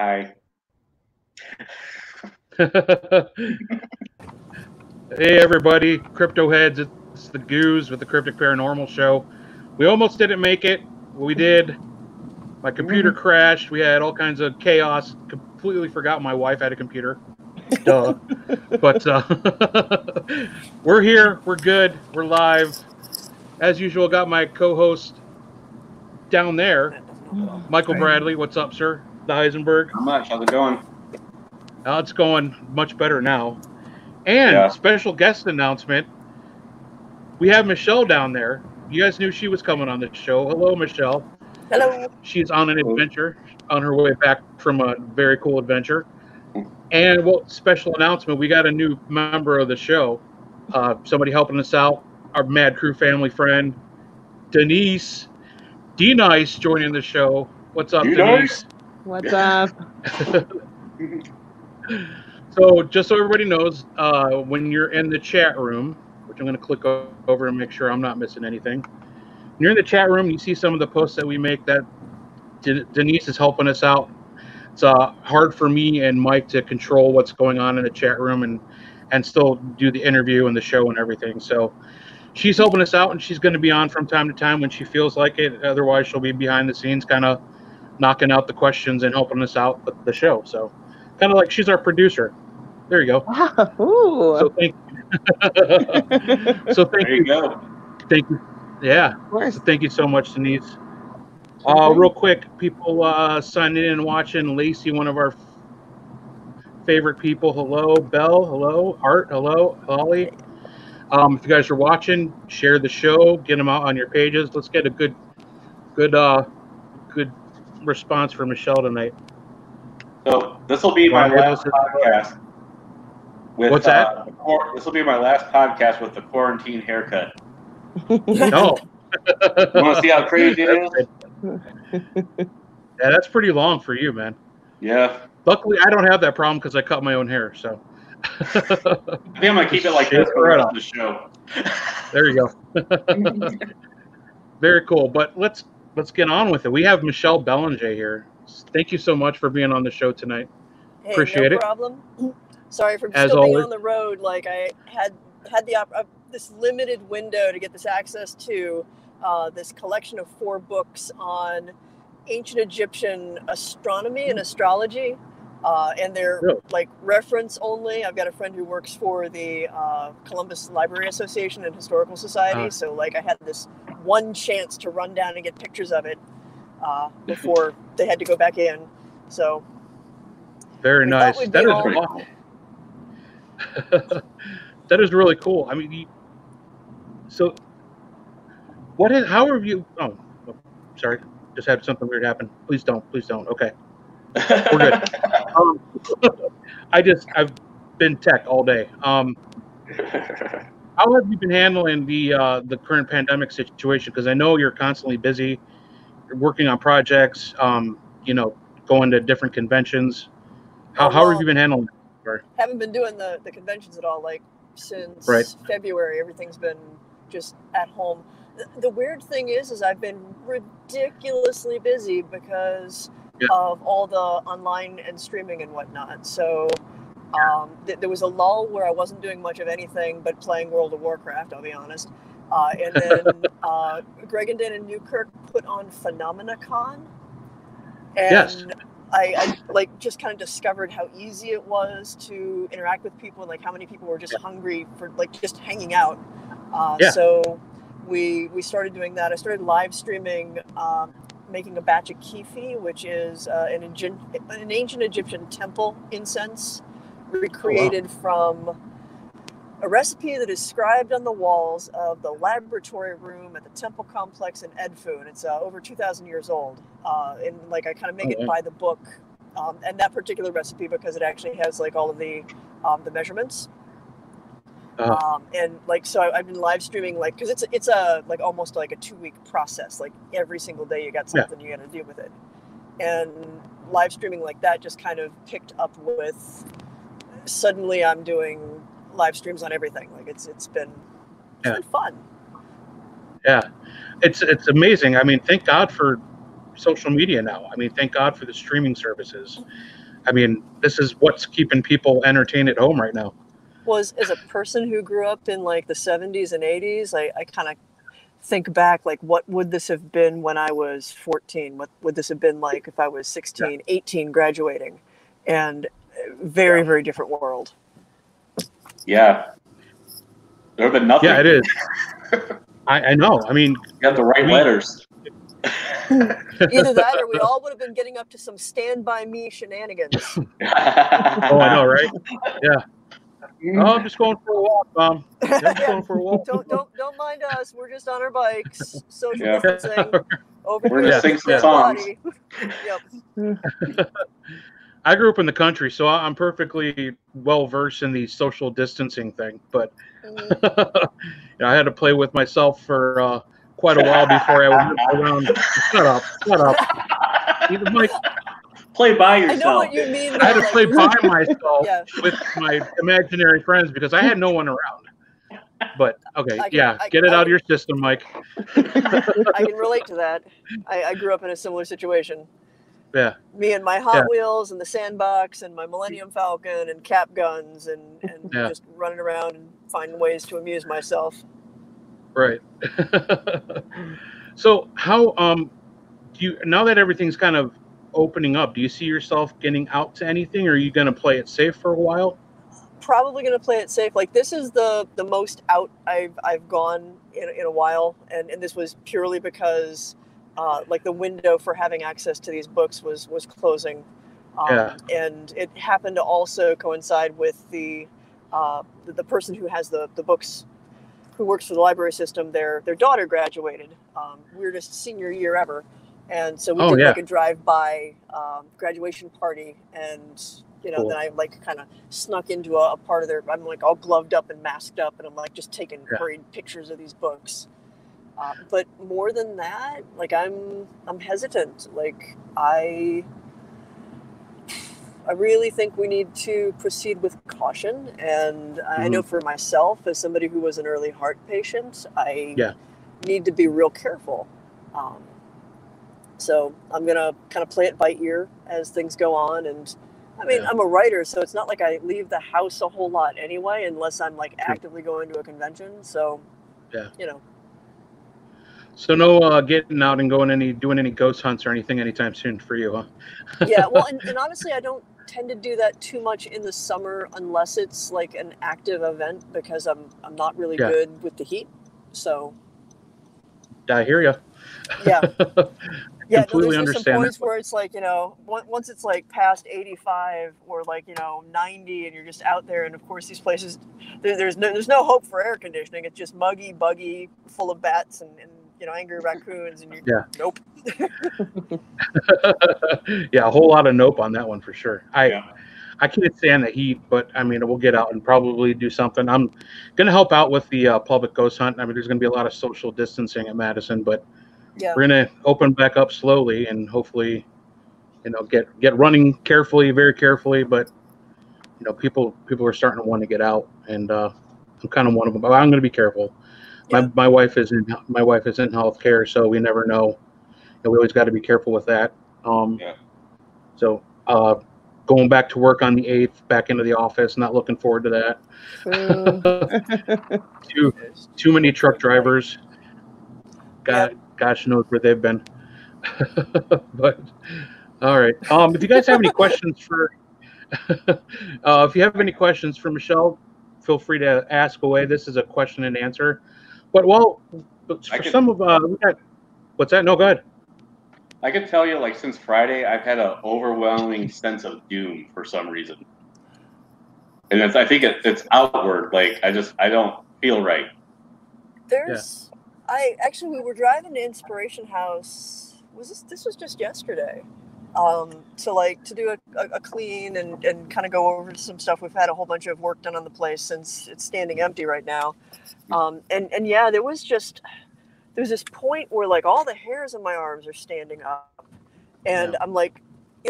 Hi. Hey everybody, Crypto Heads, it's the Goose with the Cryptic Paranormal Show. We almost didn't make it. We did. My computer crashed. We had all kinds of chaos. Completely forgot my wife had a computer. Duh. But we're here. We're good. We're live. As usual, got my co-host down there, Michael Bradley. What's up, sir? The Heisenberg. How much? How's it going? It's going much better now. And special guest announcement. We have Michelle down there. You guys knew she was coming on the show. Hello, Michelle. Hello. She's on an adventure, on her way back from a very cool adventure. And special announcement, we got a new member of the show. Somebody helping us out, our Mad Crew family friend, Denise. D-Nice joining the show. What's up, Denise? What's up? So just so everybody knows, when you're in the chat room, which I'm going to click over and make sure I'm not missing anything. When you're in the chat room, you see some of the posts that we make that Denise is helping us out. It's hard for me and Mike to control what's going on in the chat room and still do the interview and the show and everything. So she's helping us out, and she's going to be on from time to time when she feels like it. Otherwise, she'll be behind the scenes kind of knocking out the questions and helping us out with the show. So kind of like she's our producer. There you go. Ooh. So thank you. There you go. Thank you. Yeah. Of course. So thank you so much, Denise. Real quick, people signing in and watching. Lacey, one of our favorite people. Hello. Belle. Hello. Art. Hello. Holly. If you guys are watching, share the show. Get them out on your pages. Let's get a good response for Michelle tonight. So this will be my last podcast. What's that? This will be my last podcast with the quarantine haircut. No. You want to see how crazy it is? Yeah, that's pretty long for you, man. Yeah. Luckily, I don't have that problem because I cut my own hair. So. I think I'm gonna keep it like this for the rest of the show. There you go. Very cool. But let's get on with it. We have Michelle Belanger here. Thank you so much for being on the show tonight. Hey, Appreciate no it. problem. Sorry for As still being always. on the road. Like I had this limited window to get this access to this collection of 4 books on ancient Egyptian astronomy and astrology. And they're like reference only. I've got a friend who works for the Columbus Library Association and Historical Society. So like I had this one chance to run down and get pictures of it before they had to go back in. So very nice. That is cool. That is really cool. I mean, how have you? Oh, sorry. Just had something weird happen. Please don't. Okay. We're good. I've been tech all day. How have you been handling the current pandemic situation? Because I know you're constantly busy, you're working on projects, going to different conventions. How have you been handling it? Haven't been doing the conventions at all, like since February. Everything's been just at home. The weird thing is I've been ridiculously busy because of all the online and streaming and whatnot. So there was a lull where I wasn't doing much of anything but playing World of Warcraft, I'll be honest. And then Greg and Dan in Newkirk put on PhenomenaCon. And I like just kind of discovered how easy it was to interact with people and like how many people were just hungry for like just hanging out. So we started doing that. I started live streaming making a batch of kefi, which is an ancient Egyptian temple incense recreated from a recipe that is scribed on the walls of the laboratory room at the temple complex in Edfu, and it's over 2,000 years old. And like I kind of make it by the book, and that particular recipe because it actually has like all of the measurements. And like so I've been live streaming like because it's a like almost like a 2-week process. Like every single day you got something you got to do with it, and live streaming like that just kind of picked up with. Suddenly I'm doing live streams on everything. Like it's been fun. Yeah, it's amazing. I mean, thank God for social media now. I mean, thank God for the streaming services. I mean, this is what's keeping people entertained at home right now. Well, as a person who grew up in like the 70s and 80s, I kind of think back, like, what would this have been when I was 14? What would this have been like if I was 16, 18, graduating? And very, very different world. Yeah. There would have been nothing. Yeah, it is. I know. I mean, you got the right letters. Either that or we all would have been getting up to some Stand By Me shenanigans. Oh, I know, right? Yeah. Oh, I'm just going for a walk, Mom. I'm just going for a walk. Don't mind us. We're just on our bikes, social distancing. Over We're gonna sing some songs. Yep. I grew up in the country, so I'm perfectly well versed in the social distancing thing. But I had to play with myself for quite a while before I went around. Shut up. Even like, play by yourself. I know what you mean. I had to play by myself with my imaginary friends because I had no one around. But okay, get it out of your system, Mike. I can relate to that. I grew up in a similar situation. Yeah. Me and my Hot Wheels and the sandbox and my Millennium Falcon and cap guns and just running around and finding ways to amuse myself. Right. So how do you, now that everything's kind of opening up, do you see yourself getting out to anything, or are you going to play it safe for a while? Probably going to play it safe. Like, this is the most out I've gone in a while, and this was purely because like the window for having access to these books was closing, and it happened to also coincide with the person who has the books, who works for the library system. Their daughter graduated, weirdest senior year ever, and so we did like a drive-by graduation party, and cool. Then I like kind of snuck into a part of their. I'm like all gloved up and masked up, and I'm like just taking hurried pictures of these books. But more than that, like I'm hesitant. Like I really think we need to proceed with caution. And I know for myself, as somebody who was an early heart patient, I need to be real careful. So I'm gonna kind of play it by ear as things go on. And I mean, I'm a writer, so it's not like I leave the house a whole lot anyway, unless I'm like actively going to a convention. So So no getting out and doing any ghost hunts or anything anytime soon for you, huh? Yeah, well, and honestly, I don't tend to do that too much in the summer unless it's like an active event, because I'm not really good with the heat. So I hear you. Yeah. Yeah, completely there's understand some points where it's like, once it's like past 85 or like, 90, and you're just out there, and of course these places, there's no hope for air conditioning. It's just muggy, buggy, full of bats and angry raccoons, and nope. Yeah, a whole lot of nope on that one for sure. I can't stand the heat, but I mean, we'll get out and probably do something. I'm going to help out with the public ghost hunt. I mean, there's going to be a lot of social distancing at Madison, but we're going to open back up slowly and hopefully, get running carefully, very carefully. But people are starting to want to get out, and I'm kind of one of them. But I'm going to be careful. Yeah. My wife is in healthcare, so we never know. We always got to be careful with that. So going back to work on the 8th, back into the office, not looking forward to that. Too many truck drivers. Gosh knows where they've been. But all right. If you guys have any questions for Michelle, feel free to ask away. This is a question and answer. But we got, what's that? No, go ahead. I could tell you, like, since Friday, I've had an overwhelming sense of doom for some reason. And I think it's outward. Like, I don't feel right. We were driving to Inspiration House. This was just yesterday. To do a clean and kind of go over some stuff. We've had a whole bunch of work done on the place since it's standing empty right now. There was this point where like all the hairs on my arms are standing up, and I'm like,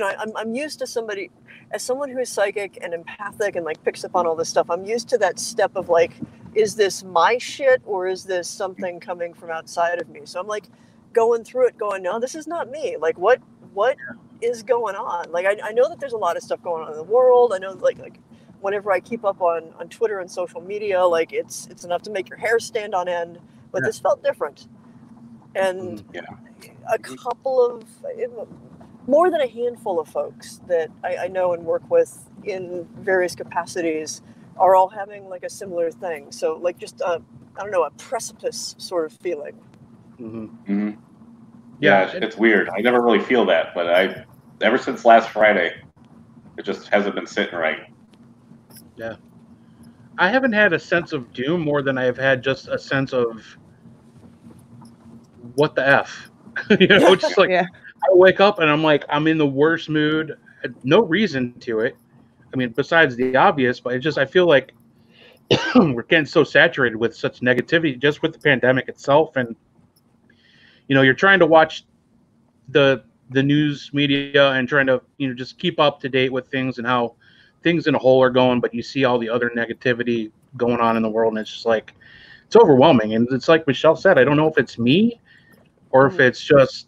I'm used to someone who is psychic and empathic and like picks up on all this stuff. I'm used to that step of like, is this my shit or is this something coming from outside of me? So I'm like going through it going, no, this is not me. Like, what is going on? Like, I know that there's a lot of stuff going on in the world. I know, like whenever I keep up on Twitter and social media, like, it's enough to make your hair stand on end. But this felt different. And a couple of, more than a handful of folks that I know and work with in various capacities are all having like a similar thing. So like just I don't know, a precipice sort of feeling. Yeah, it's weird. I never really feel that, but ever since last Friday, it just hasn't been sitting right. Yeah. I haven't had a sense of doom more than I've had just a sense of what the F. Just like I wake up and I'm like, I'm in the worst mood. No reason to it. I mean, besides the obvious, but I feel like we're getting so saturated with such negativity just with the pandemic itself. And, you're trying to watch the news media and trying to, just keep up to date with things and how things in a whole are going, but you see all the other negativity going on in the world. And it's just like, it's overwhelming. And it's like Michelle said, I don't know if it's me or if it's just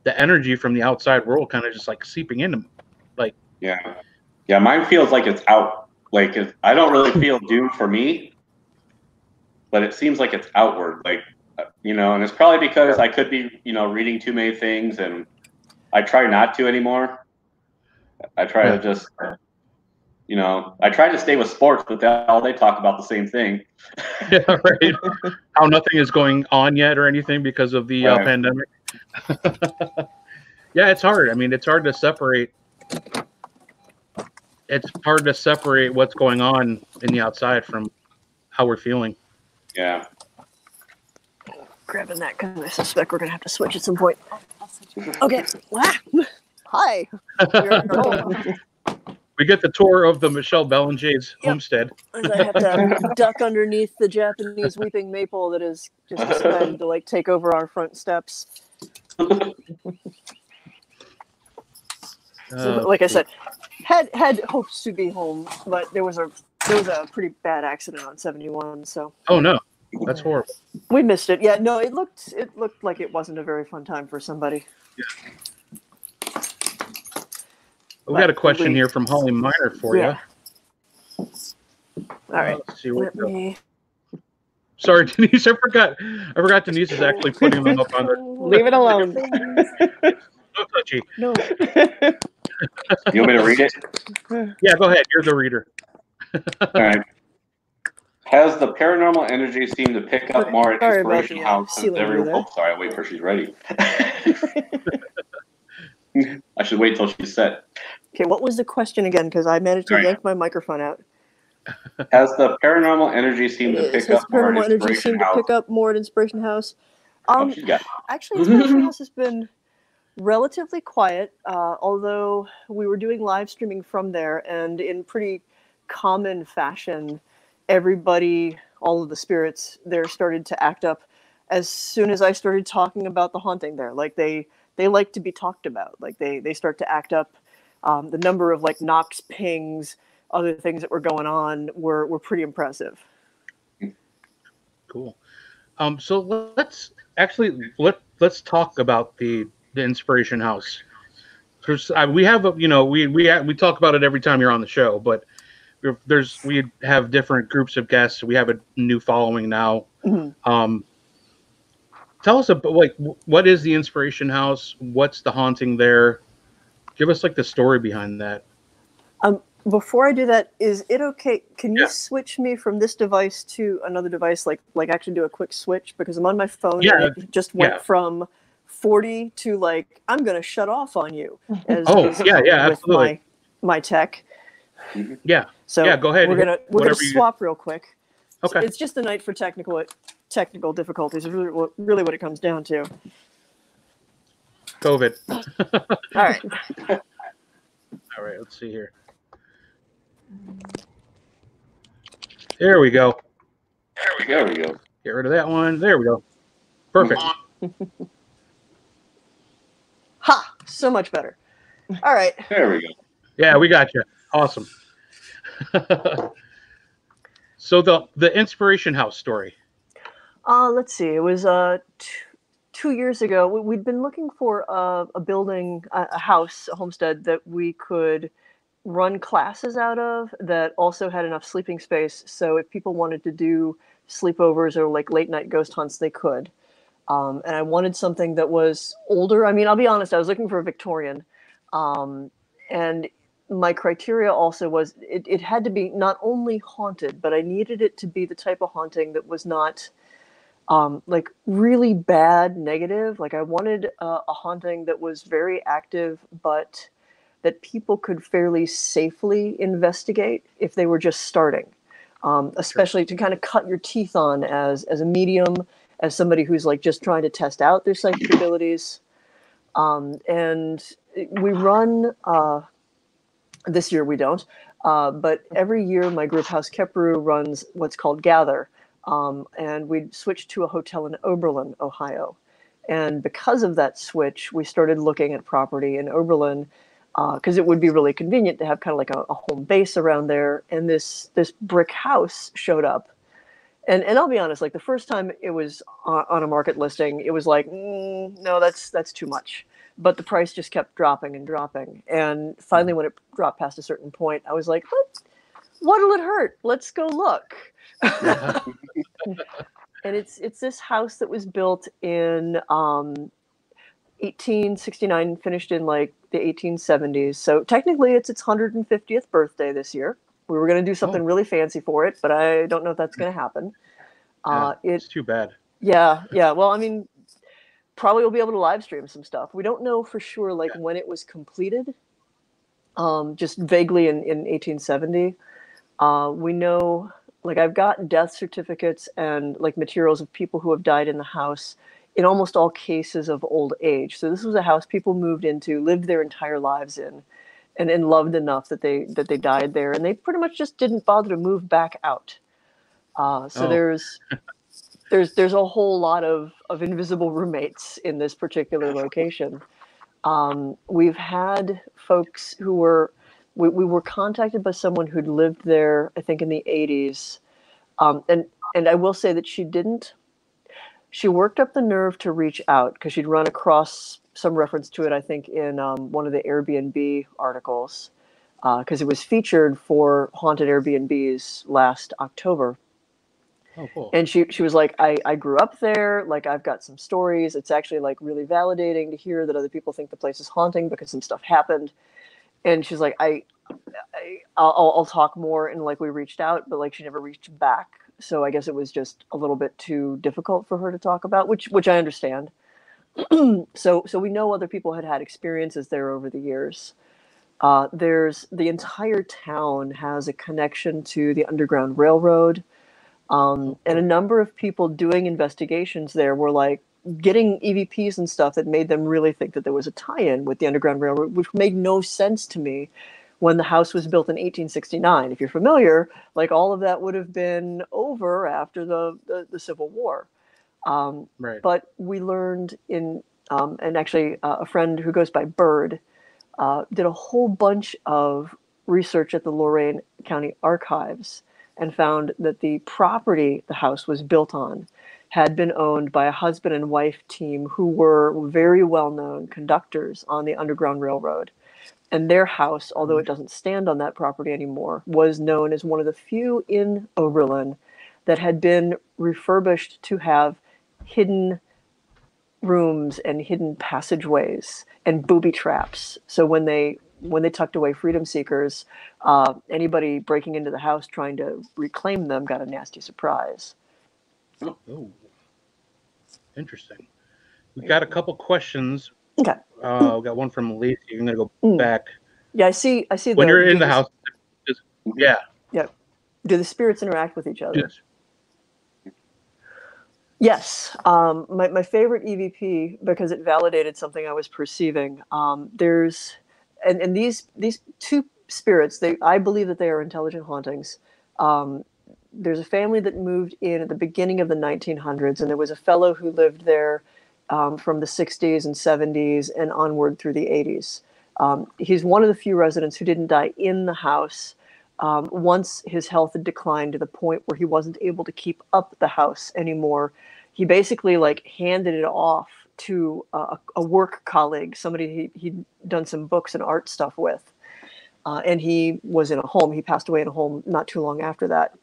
the energy from the outside world kind of just like seeping into me. Like, yeah, mine feels like it's out. Like, I don't really feel doom for me, but it seems like it's outward. Like, and it's probably because I could be, reading too many things, and I try not to anymore. I try to just, I try to stay with sports, but all they talk about the same thing. Yeah, right. How nothing is going on yet or anything because of the pandemic. Yeah, it's hard. I mean, it's hard to separate. It's hard to separate what's going on in the outside from how we're feeling. Yeah. Grabbing that because I suspect we're going to have to switch at some point. Okay. Hi. We get the tour of the Michelle Belanger's homestead. As I have to duck underneath the Japanese weeping maple that is just decided to like take over our front steps. So, like I said, had hopes to be home, but there was a pretty bad accident on 71. So. Oh no, that's horrible. We missed it. Yeah, no, it looked like it wasn't a very fun time for somebody. Yeah. We got a question here from Holly Miner for you. All right. Let's see Sorry, Denise. I forgot Denise is actually putting them up on her. Leave it alone. No touchy. No. You want me to read it? Yeah, go ahead. You're the reader. All right. Has the paranormal energy seemed to pick up more at Inspiration House? Sorry, I'll wait for she's ready. I should wait till she's set. Okay, what was the question again? Because I managed to yank my microphone out. Has the paranormal energy seemed to pick up more at Inspiration House? Actually, Inspiration House has been relatively quiet, although we were doing live streaming from there, and in pretty common fashion, everybody, all of the spirits there started to act up as soon as I started talking about the haunting there. Like they like to be talked about. Like they start to act up. The number of like knocks, pings, other things that were going on were pretty impressive. Cool. So let's talk about the Inspiration House. We have we talk about it every time you're on the show, but we have different groups of guests. We have a new following now. Mm-hmm. Tell us about what is the Inspiration House? What's the haunting there? Give us the story behind that. Before I do that, is it okay? Can you switch me from this device to another device? Like actually do a quick switch, because I'm on my phone. Yeah. And it just went from 40 to I'm going to shut off on you. Absolutely. My tech. Yeah. So go ahead. We're gonna swap real quick. Okay. It's just the night for technical difficulties. Is really what it comes down to. COVID. All right. All right. Let's see here. There we go. There we go. Get rid of that one. There we go. Perfect. Ha! So much better. All right. There we go. Yeah, we got you. Awesome. So the Inspiration House story. Let's see. It was 2 years ago, we'd been looking for a building, a house, a homestead that we could run classes out of that also had enough sleeping space. So if people wanted to do sleepovers or like late night ghost hunts, they could. And I wanted something that was older. I mean, I'll be honest, I was looking for a Victorian. And my criteria also was it had to be not only haunted, but I needed it to be the type of haunting that was not like really bad negative. Like I wanted a haunting that was very active, but that people could fairly safely investigate if they were just starting. Especially to kind of cut your teeth on as a medium, as somebody who's like just trying to test out their psychic abilities. And we run, this year we don't, but every year my group House Kepru runs what's called Gather. And we switched to a hotel in Oberlin, Ohio. And because of that switch, we started looking at property in Oberlin because it would be really convenient to have kind of like a home base around there. And this brick house showed up. And I'll be honest, like the first time it was on a market listing, it was like, no, that's too much. But the price just kept dropping and dropping. And finally, when it dropped past a certain point, I was like, what'll it hurt? Let's go look. And it's this house that was built in 1869, finished in like the 1870s. So technically it's its 150th birthday this year. We were going to do something really fancy for it, but I don't know if that's going to happen. It's too bad. Yeah. Well, I mean, probably we'll be able to live stream some stuff. We don't know for sure, like when it was completed. Just vaguely in 1870. We know, like I've got death certificates and like materials of people who have died in the house in almost all cases of old age. So this was a house people moved into, lived their entire lives in, and loved enough that they died there, and they pretty much just didn't bother to move back out. There's a whole lot of invisible roommates in this particular location. We've had folks who were we were contacted by someone who'd lived there, I think in the 80s, and I will say that she worked up the nerve to reach out because she'd run across some reference to it, I think, in one of the Airbnb articles, because it was featured for Haunted Airbnbs last October. Oh, cool. And she was like, I grew up there. Like, I've got some stories. It's actually like really validating to hear that other people think the place is haunting because some stuff happened. And she's like, I'll talk more. And like, we reached out, but like, she never reached back. So I guess it was just a little bit too difficult for her to talk about, which I understand. So we know other people had experiences there over the years. There's the entire town has a connection to the Underground Railroad. And a number of people doing investigations there were like getting EVPs and stuff that made them really think that there was a tie-in with the Underground Railroad, which made no sense to me when the house was built in 1869. If you're familiar, like all of that would have been over after the Civil War. Right. But we learned and actually a friend who goes by Bird did a whole bunch of research at the Lorain County Archives and found that the property the house was built on had been owned by a husband and wife team who were very well-known conductors on the Underground Railroad. And their house, although it doesn't stand on that property anymore, was known as one of the few in Oberlin that had been refurbished to have hidden rooms and hidden passageways and booby traps. So when they tucked away freedom seekers, anybody breaking into the house trying to reclaim them got a nasty surprise. Oh, interesting. We got a couple questions. Okay. We got one from Lacey. I'm going to go back. Yeah, I see. When you're in the house, yeah. Do the spirits interact with each other? Yes. My favorite EVP, because it validated something I was perceiving. There's these two spirits. I believe that they are intelligent hauntings. There's a family that moved in at the beginning of the 1900s, and there was a fellow who lived there from the 60s and 70s and onward through the 80s. He's one of the few residents who didn't die in the house. Once his health had declined to the point where he wasn't able to keep up the house anymore, he basically like handed it off to a work colleague, somebody he'd done some books and art stuff with. And he was in a home. He passed away in a home not too long after that.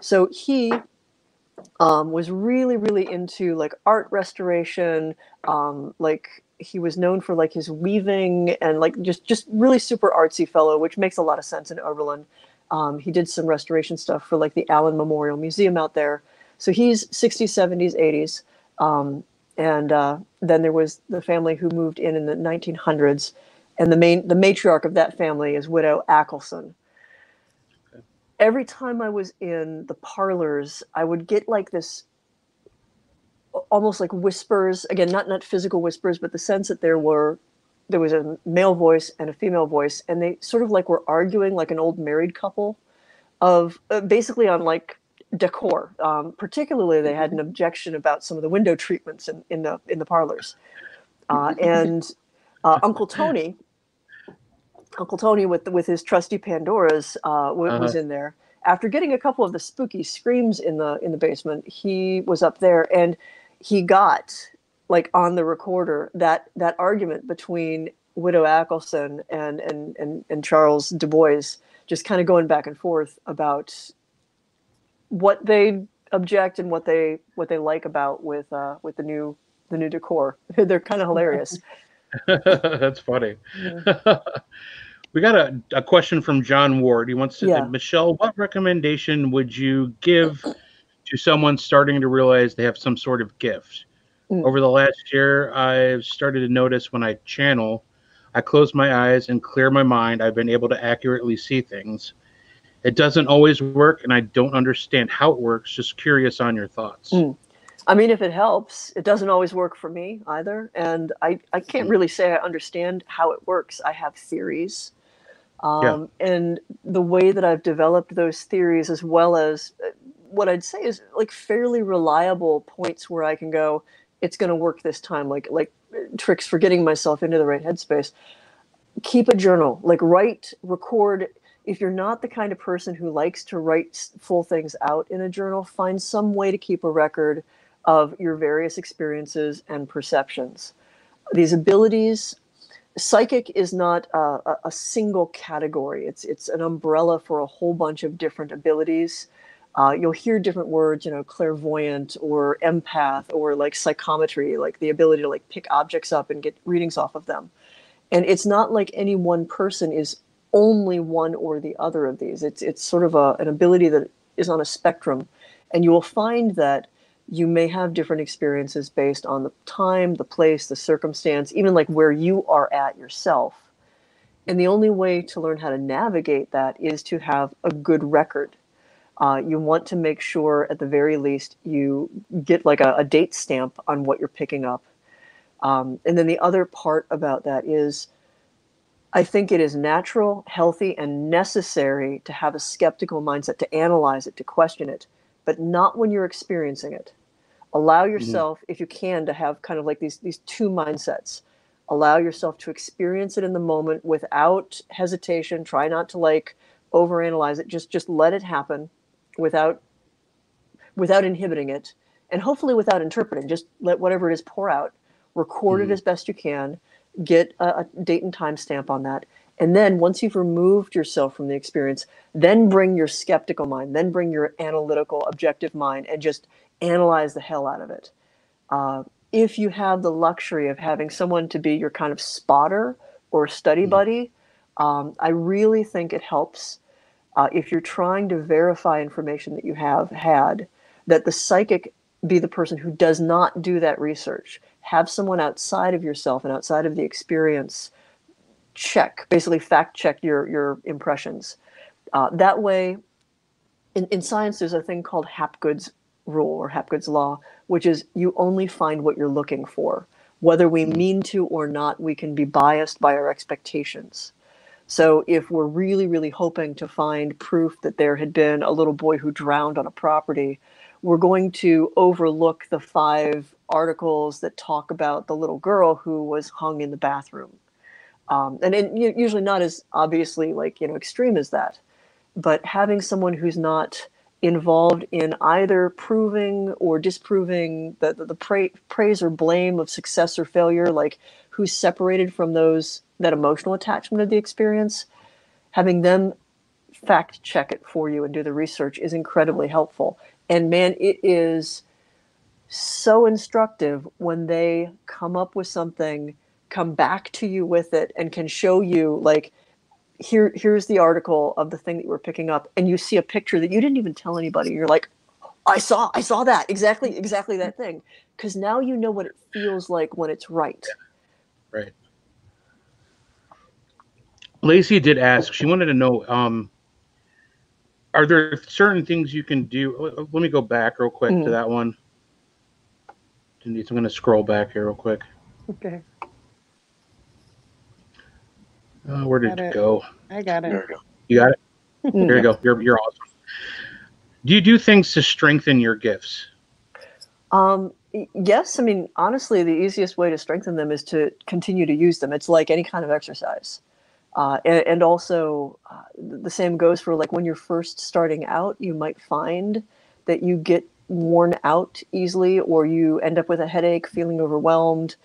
So he was really, really into like art restoration. Like he was known for like his weaving and like just really super artsy fellow, which makes a lot of sense in Oberlin. He did some restoration stuff for like the Allen Memorial Museum out there. So he's 60s, 70s, 80s. And then there was the family who moved in the 1900s. And the matriarch of that family is Widow Ackelson. Okay. Every time I was in the parlors, I would get like this almost like whispers, again, not physical whispers, but the sense that there was a male voice and a female voice, and they sort of like were arguing like an old married couple of basically on like decor. Particularly, they had an objection about some of the window treatments in the parlors. And Uncle Tony with his trusty Pandoras was in there. After getting a couple of the spooky screams in the basement, he was up there and he got like on the recorder that argument between Widow Ackelson and Charles Du Bois, just kind of going back and forth about what they object and what they like about with the new decor. They're kind of hilarious. That's funny. We got a question from John Ward. He wants to Michelle, what recommendation would you give to someone starting to realize they have some sort of gift? Over the last year, I've started to notice when I channel, I close my eyes and clear my mind. I've been able to accurately see things. It doesn't always work, and I don't understand how it works. Just curious on your thoughts. I mean, if it helps, it doesn't always work for me either. And I can't really say I understand how it works. I have theories. And the way that I've developed those theories, as well as what I'd say is like fairly reliable points where I can go, it's going to work this time, like tricks for getting myself into the right headspace. Keep a journal, like write, record. If you're not the kind of person who likes to write full things out in a journal, find some way to keep a record of your various experiences and perceptions. These abilities, psychic is not a single category. It's an umbrella for a whole bunch of different abilities. You'll hear different words, clairvoyant or empath or like psychometry, like the ability to like pick objects up and get readings off of them. And it's not like any one person is only one or the other of these. It's sort of an ability that is on a spectrum. And you will find that you may have different experiences based on the time, the place, the circumstance, even like where you are at yourself. And the only way to learn how to navigate that is to have a good record. You want to make sure, at the very least, you get like a date stamp on what you're picking up. And then the other part about that is, I think it is natural, healthy, and necessary to have a skeptical mindset, to analyze it, to question it, but not when you're experiencing it. Allow yourself, if you can, to have kind of like these two mindsets. Allow yourself to experience it in the moment without hesitation. Try not to like overanalyze it. Just let it happen without inhibiting it, and hopefully without interpreting. Just let whatever it is pour out. Record it as best you can. Get a date and time stamp on that. And then once you've removed yourself from the experience, then bring your skeptical mind, then bring your analytical, objective mind, and just analyze the hell out of it. If you have the luxury of having someone to be your kind of spotter or study buddy, I really think it helps if you're trying to verify information that you have had, that the psychic be the person who does not do that research. Have someone outside of yourself and outside of the experience basically fact check your impressions. That way, in science, there's a thing called Hapgood's rule or Hapgood's law, which is you only find what you're looking for. Whether we mean to or not, we can be biased by our expectations. So if we're really, really hoping to find proof that there had been a little boy who drowned on a property, we're going to overlook the 5 articles that talk about the little girl who was hung in the bathroom. And usually not as obviously extreme as that, but having someone who's not involved in either proving or disproving the praise or blame of success or failure, like who's separated from that emotional attachment of the experience, having them fact check it for you and do the research is incredibly helpful. And man, it is so instructive when they come up with something, come back to you with it, and can show you, like, here's the article of the thing that you were picking up, and you see a picture that you didn't even tell anybody. You're like, I saw that exactly that thing, because now you know what it feels like when it's right. Right. Lacey did ask. She wanted to know, are there certain things you can do? Let me go back real quick to that one. I'm going to scroll back here real quick. Okay. Where did it go? I got it. There we go. You got it? There you go. You're awesome. Do you do things to strengthen your gifts? Yes. I mean, honestly, the easiest way to strengthen them is to continue to use them. It's like any kind of exercise. And also, the same goes for, like, when you're first starting out, you might find that you get worn out easily, or you end up with a headache, feeling overwhelmed.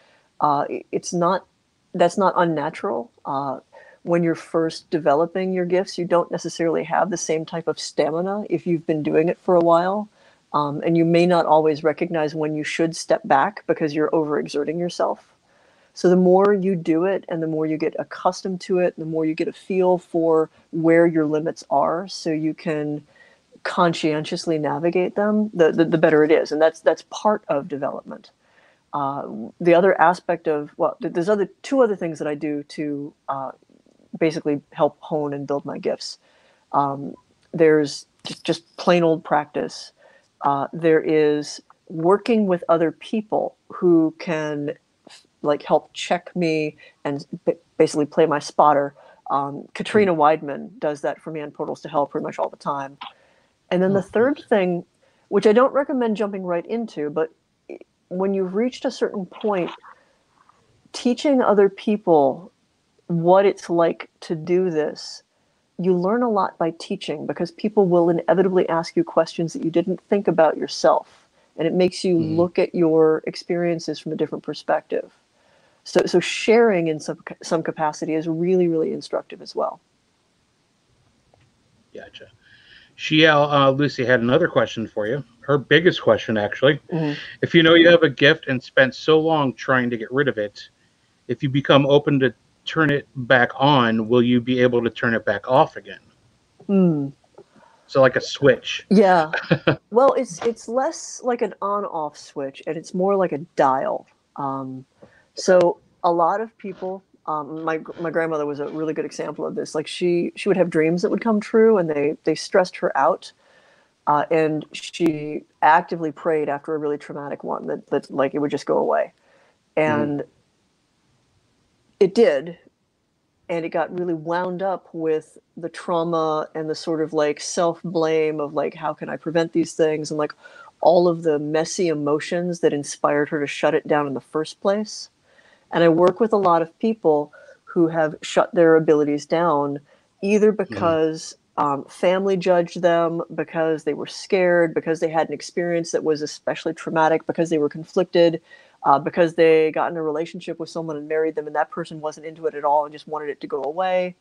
That's not unnatural. When you're first developing your gifts, you don't necessarily have the same type of stamina if you've been doing it for a while. And you may not always recognize when you should step back because you're overexerting yourself. So the more you do it and the more you get accustomed to it, the more you get a feel for where your limits are, so you can conscientiously navigate them, the better it is. And that's part of development. The other aspect of, well, there's two other things that I do to basically help hone and build my gifts. There's just plain old practice. There is working with other people who can, like, help check me and basically play my spotter. Katrina Weidman does that for me on Portals to Hell pretty much all the time. And then the third thing, which I don't recommend jumping right into, but when you've reached a certain point, teaching other people what it's like to do this, you learn a lot by teaching, because people will inevitably ask you questions that you didn't think about yourself. And it makes you look at your experiences from a different perspective. So sharing in some capacity is really, really instructive as well. Gotcha. Lucy had another question for you. Her biggest question, actually. If you know you have a gift and spent so long trying to get rid of it, if you become open to turn it back on, will you be able to turn it back off again? So like a switch. Yeah. Well, it's less like an on-off switch, and it's more like a dial. So a lot of people, my grandmother was a really good example of this. Like, she would have dreams that would come true, and they stressed her out. And she actively prayed after a really traumatic one that like it would just go away. And it did. And it got really wound up with the trauma and the sort of like self-blame of, like, how can I prevent these things? And like all of the messy emotions that inspired her to shut it down in the first place. And I work with a lot of people who have shut their abilities down, either because family judged them, because they were scared, because they had an experience that was especially traumatic, because they were conflicted, because they got in a relationship with someone and married them, and that person wasn't into it at all and just wanted it to go away.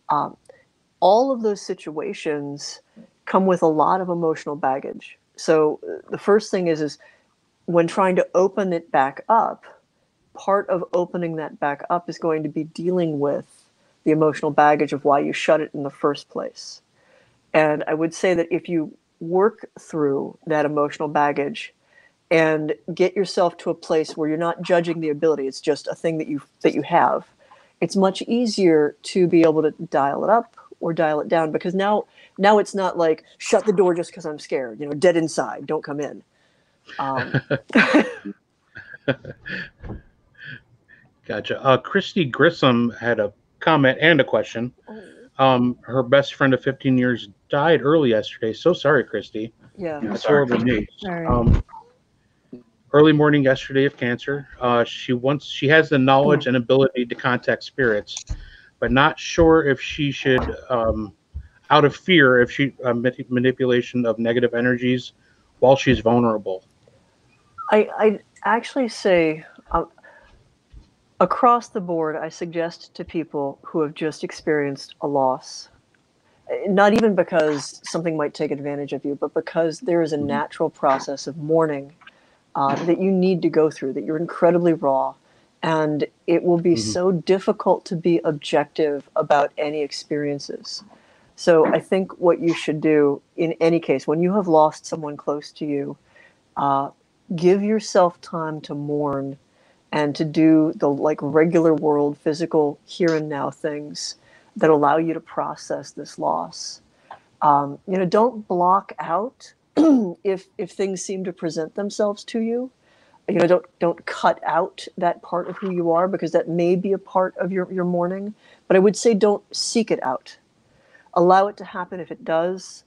All of those situations come with a lot of emotional baggage. So the first thing is when trying to open it back up, part of opening that back up is going to be dealing with the emotional baggage of why you shut it in the first place. And I would say that if you work through that emotional baggage and get yourself to a place where you're not judging the ability, it's just a thing that you have, it's much easier to be able to dial it up or dial it down, because now it's not like, shut the door just because I'm scared, dead inside, don't come in. Gotcha. Christy Grissom had a comment and a question. Her best friend of 15 years died early yesterday. So sorry, Christy. Yeah. That's horrible news. Sorry. Early morning yesterday of cancer. She has the knowledge and ability to contact spirits, but not sure if she should out of fear if she manipulation of negative energies while she's vulnerable. I actually say across the board, I suggest to people who have just experienced a loss, not even because something might take advantage of you, but because there is a natural process of mourning that you need to go through, that you're incredibly raw, and it will be so difficult to be objective about any experiences. So I think what you should do in any case, when you have lost someone close to you, give yourself time to mourn and to do the like regular world physical here and now things that allow you to process this loss. Don't block out if things seem to present themselves to you. Don't cut out that part of who you are, because that may be a part of your mourning. But I would say don't seek it out. Allow it to happen if it does,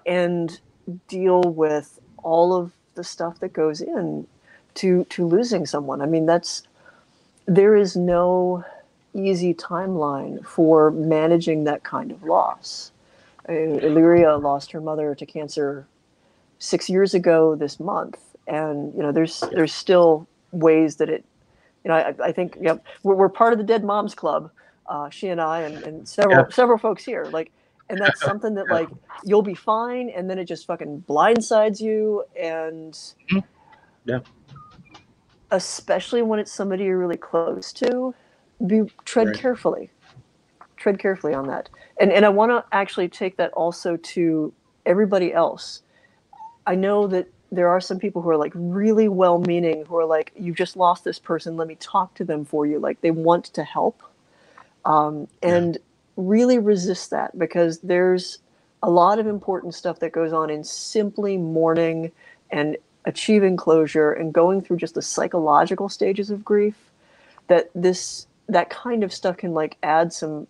and deal with all of the stuff that goes in to losing someone. I mean, there is no easy timeline for managing that kind of loss. Illyria lost her mother to cancer 6 years ago this month, and there's still ways that it. I think we're part of the Dead Moms Club. She and I and several folks here, like, and that's something that like you'll be fine, and then it just fucking blindsides you, and especially when it's somebody you're really close to, tread carefully on that. And I want to actually take that also to everybody else. I know that there are some people who are like really well-meaning, who are like, you've just lost this person, let me talk to them for you. Like, they want to help. And really resist that, because there's a lot of important stuff that goes on in simply mourning and achieving closure and going through just the psychological stages of grief, that kind of stuff can like add some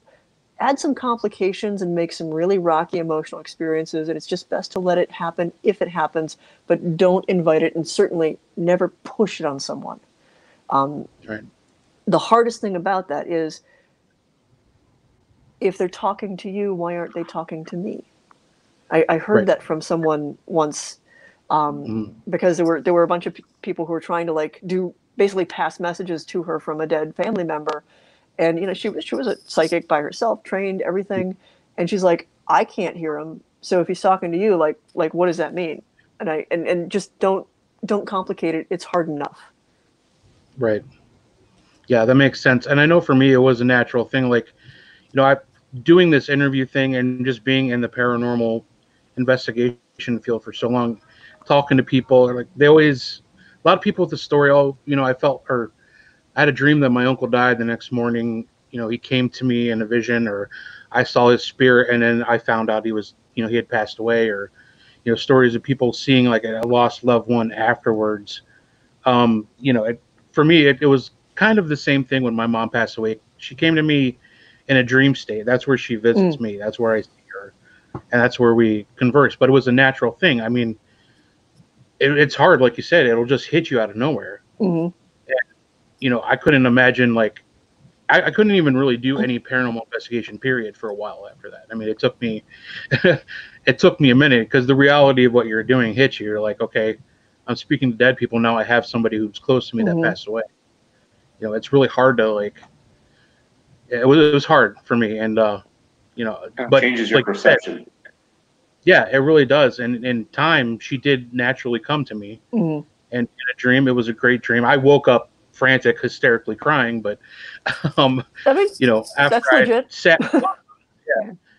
complications and make some really rocky emotional experiences. And it's just best to let it happen if it happens, but don't invite it, and certainly never push it on someone. The hardest thing about that is, if they're talking to you, why aren't they talking to me? I heard that from someone once, because there were a bunch of people who were trying to like basically pass messages to her from a dead family member. And she was a psychic by herself, trained, everything, and she's like, I can't hear him. So if he's talking to you, like what does that mean? And just don't complicate it. It's hard enough. Right. Yeah, that makes sense. And I know for me, it was a natural thing. Like, I doing this interview thing and just being in the paranormal investigation field for so long, talking to people, like a lot of people with the story. I had a dream that my uncle died the next morning. He came to me in a vision, or I saw his spirit, and then I found out he had passed away, or, stories of people seeing like a lost loved one afterwards. For me, it was kind of the same thing when my mom passed away. She came to me in a dream state. That's where she visits me. That's where I see her, and that's where we converse. But it was a natural thing. I mean, it's hard, like you said. It'll just hit you out of nowhere. I couldn't imagine, like, I couldn't even really do any paranormal investigation period for a while after that. I mean, it took me a minute, because the reality of what you're doing hits you. You're like, okay, I'm speaking to dead people now. I have somebody who's close to me that passed away. It's really hard to like. It was hard for me, and but changes your perception. Yeah, it really does. And in time, she did naturally come to me, and in a dream, it was a great dream. I woke up frantic, hysterically crying, but after I sat,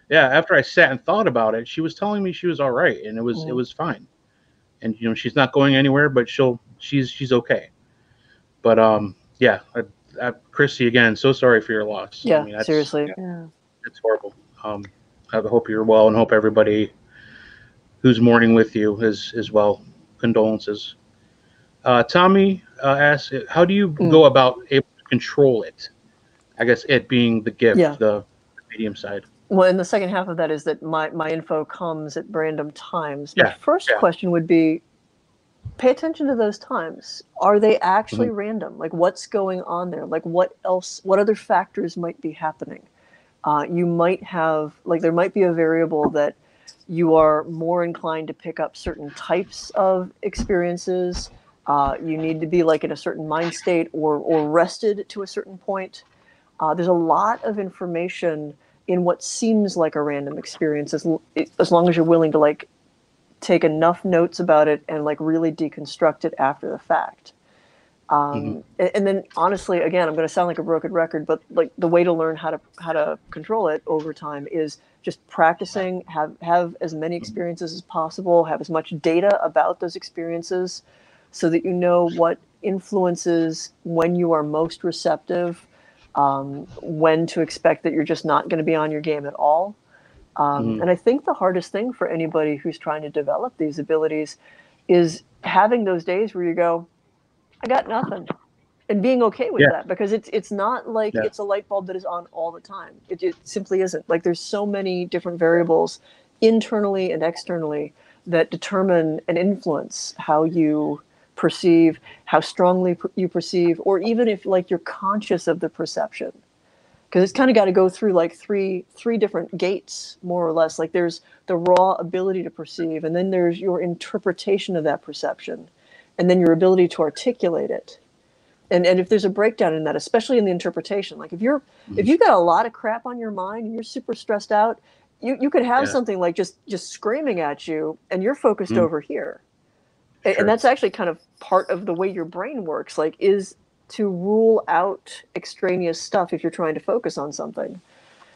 after I sat and thought about it, she was telling me she was all right, and it was fine. And she's not going anywhere, but she's okay. But Christy, again, so sorry for your loss. Yeah, I mean, seriously. Yeah. It's horrible. I hope you're well, and hope everybody who's mourning with you is well. Condolences. Tommy asks, how do you go about able to control it? I guess it being the gift, the medium side. Well, and the second half of that is that my info comes at random times. My first question would be, pay attention to those times. Are they actually random? Like, what's going on there? Like, what other factors might be happening? You might have, like, there might be a variable that you are more inclined to pick up certain types of experiences. You need to be like in a certain mind state or rested to a certain point. There's a lot of information in what seems like a random experience, as long as you're willing to like take enough notes about it and like really deconstruct it after the fact. And then honestly, again, I'm going to sound like a broken record, but like the way to learn how to control it over time is just practicing, have as many experiences as possible, have as much data about those experiences so that you know what influences when you are most receptive, when to expect that you're just not going to be on your game at all. And I think the hardest thing for anybody who's trying to develop these abilities is having those days where you go, I got nothing, and being okay with that, because it's not like it's a light bulb that is on all the time. It simply isn't. Like, there's so many different variables internally and externally that determine and influence how you perceive, how strongly you perceive, or even if like you're conscious of the perception. Because it's kind of got to go through like three different gates, more or less. Like, there's the raw ability to perceive, and then there's your interpretation of that perception, and then your ability to articulate it. And if there's a breakdown in that, especially in the interpretation, like if you've got a lot of crap on your mind and you're super stressed out, you could have something like just screaming at you, and you're focused over here. Sure. And that's actually kind of part of the way your brain works, like, is to rule out extraneous stuff if you're trying to focus on something,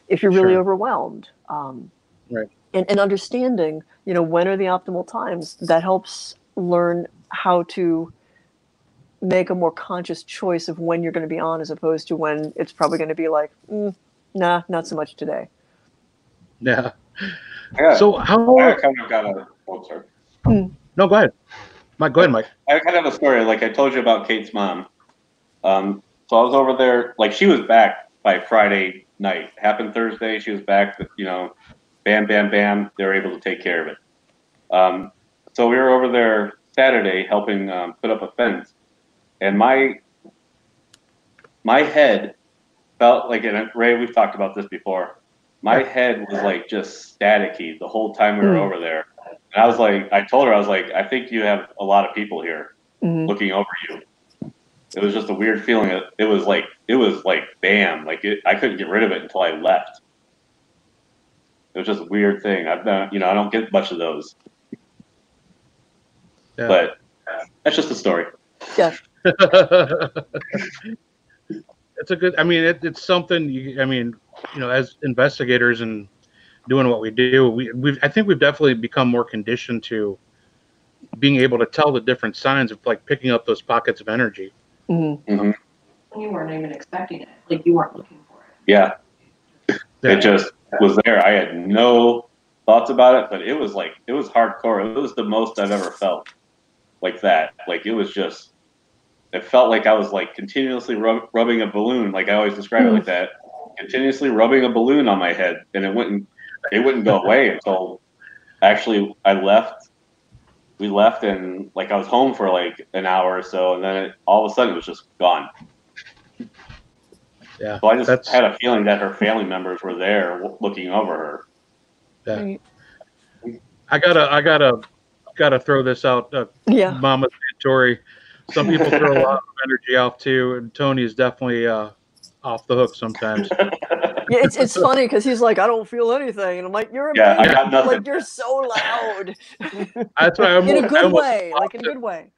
if you're really overwhelmed. Right. And understanding, when are the optimal times, that helps learn how to make a more conscious choice of when you're going to be on, as opposed to when it's probably going to be like, nah, not so much today. Yeah. So how I kind of got a sorry. No, go ahead. Go ahead, Mike. I kind of have a story, like I told you about Kate's mom. So I was over there, like, she was back by Friday night. Happened Thursday, she was back, but, bam, bam, bam, they were able to take care of it. So we were over there Saturday helping put up a fence, and my head felt like, and Ray, we've talked about this before, my head was like just staticky the whole time we were over there. And I was like, I told her, I was like, I think you have a lot of people here looking over you. It was just a weird feeling. It was like bam, like I couldn't get rid of it until I left. It was just a weird thing. I don't get much of those. Yeah. But that's just a story. Yeah. It's a good, it's something, as investigators and doing what we do, I think we've definitely become more conditioned to being able to tell the different signs of like picking up those pockets of energy. You weren't even expecting it. Like, you weren't looking for it. Yeah. It just was there. I had no thoughts about it, but it was hardcore. It was the most I've ever felt like that. Like, it felt like I was like continuously rubbing a balloon. Like, I always describe it like that, continuously rubbing a balloon on my head, and it wouldn't go away until actually we left, and like I was home for like an hour or so, and then all of a sudden it was just gone. Yeah. So I just had a feeling that her family members were there looking over her. Yeah. I gotta throw this out. Mama Tori. Some people throw a lot of energy off too, and Tony is definitely off the hook sometimes. Yeah, it's funny because he's like, I don't feel anything, and I'm like, you're I got nothing. Like, you're so loud. That's why in a good way, like in a good way.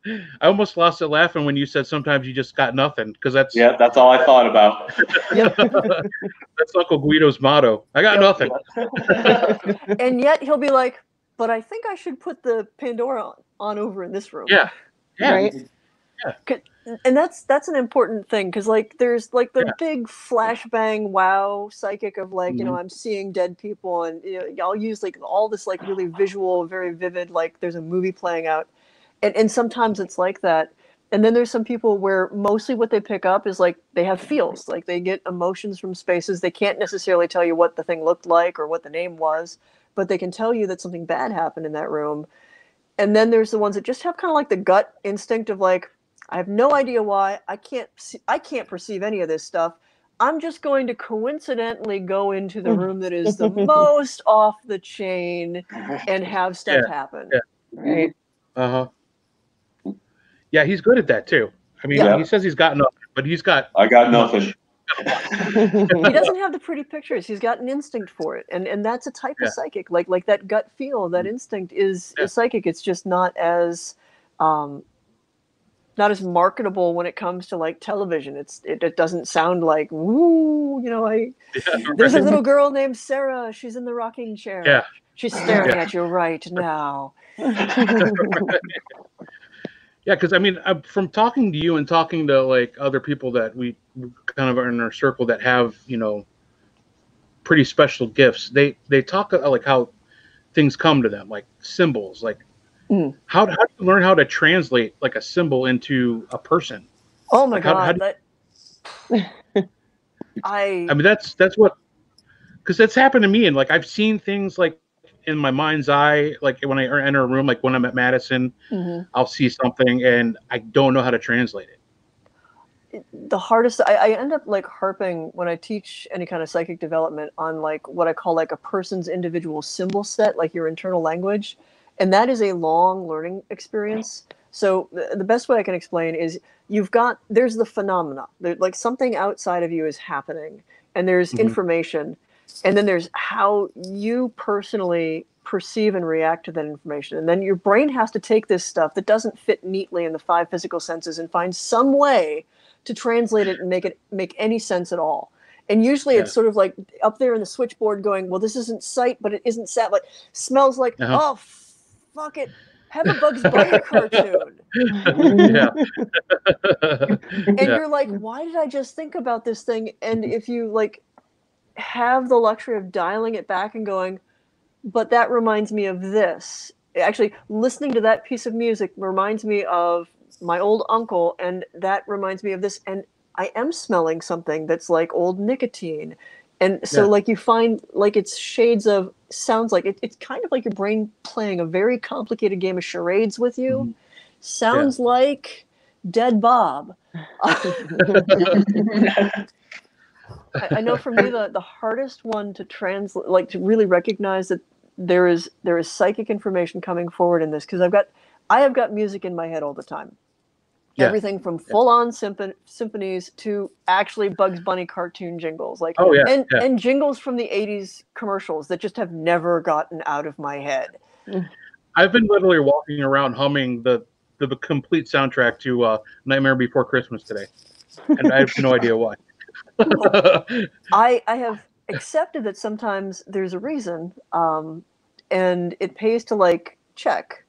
Yeah. I almost lost it laughing when you said sometimes you just got nothing, because that's all I thought about. That's Uncle Guido's motto. I got nothing. And yet he'll be like, but I think I should put the Pandora on over in this room. Yeah. Right. Yeah. And that's an important thing, because like there's like the big flashbang wow psychic of like, I'm seeing dead people, and I'll use like all this like really visual, very vivid, like there's a movie playing out, and sometimes it's like that. And then there's some people where mostly what they pick up is like they have feels, like they get emotions from spaces. They can't necessarily tell you what the thing looked like or what the name was, but they can tell you that something bad happened in that room. And then there's the ones that just have kind of like the gut instinct of like, I have no idea why. I can't perceive any of this stuff. I'm just going to coincidentally go into the room that is the most off the chain and have stuff happen. Yeah. Right. Yeah, he's good at that too. I mean, he says he's got nothing, but he's got. I got nothing. He doesn't have the pretty pictures. He's got an instinct for it, and that's a type of psychic. Like that gut feel, that instinct is psychic. It's just not as marketable when it comes to like television. It doesn't sound like, woo, you know, there's a little girl named Sarah. She's in the rocking chair. Yeah. She's staring at you right now. Yeah, because I mean, from talking to you and talking to like other people that we kind of are in our circle that have, you know, pretty special gifts, they talk like how things come to them, like symbols. Like how do you learn how to translate like a symbol into a person? Oh my God! I mean, that's what, because that's happened to me, and like I've seen things like in my mind's eye, like when I enter a room, like when I'm at Madison, I'll see something and I don't know how to translate it. The hardest, I end up like harping when I teach any kind of psychic development on like what I call like a person's individual symbol set, like your internal language. And that is a long learning experience. So the best way I can explain is there's the phenomena, like something outside of you is happening, and there's information. And then there's how you personally perceive and react to that information. And then your brain has to take this stuff that doesn't fit neatly in the 5 physical senses and find some way to translate it and make any sense at all. And usually it's sort of like up there in the switchboard going, well, this isn't sight, but it isn't sound. Like smells like, oh, fuck it. Have a Bugs Bunny cartoon. And you're like, why did I just think about this thing? And if you like have the luxury of dialing it back and going, but that reminds me of this. Actually, listening to that piece of music reminds me of my old uncle, and that reminds me of this. And I am smelling something that's like old nicotine. And so like you find like it's shades of, sounds like it's kind of like your brain playing a very complicated game of charades with you. Sounds like Dead Bob. I know for me the hardest one to translate, like to really recognize that there is psychic information coming forward in this, because I have got music in my head all the time. Everything from full-on symphonies to actually Bugs Bunny cartoon jingles, like and jingles from the 80s commercials that just have never gotten out of my head. I've been literally walking around humming the complete soundtrack to Nightmare Before Christmas today, and I have no idea why. I have accepted that sometimes there's a reason, and it pays to like check.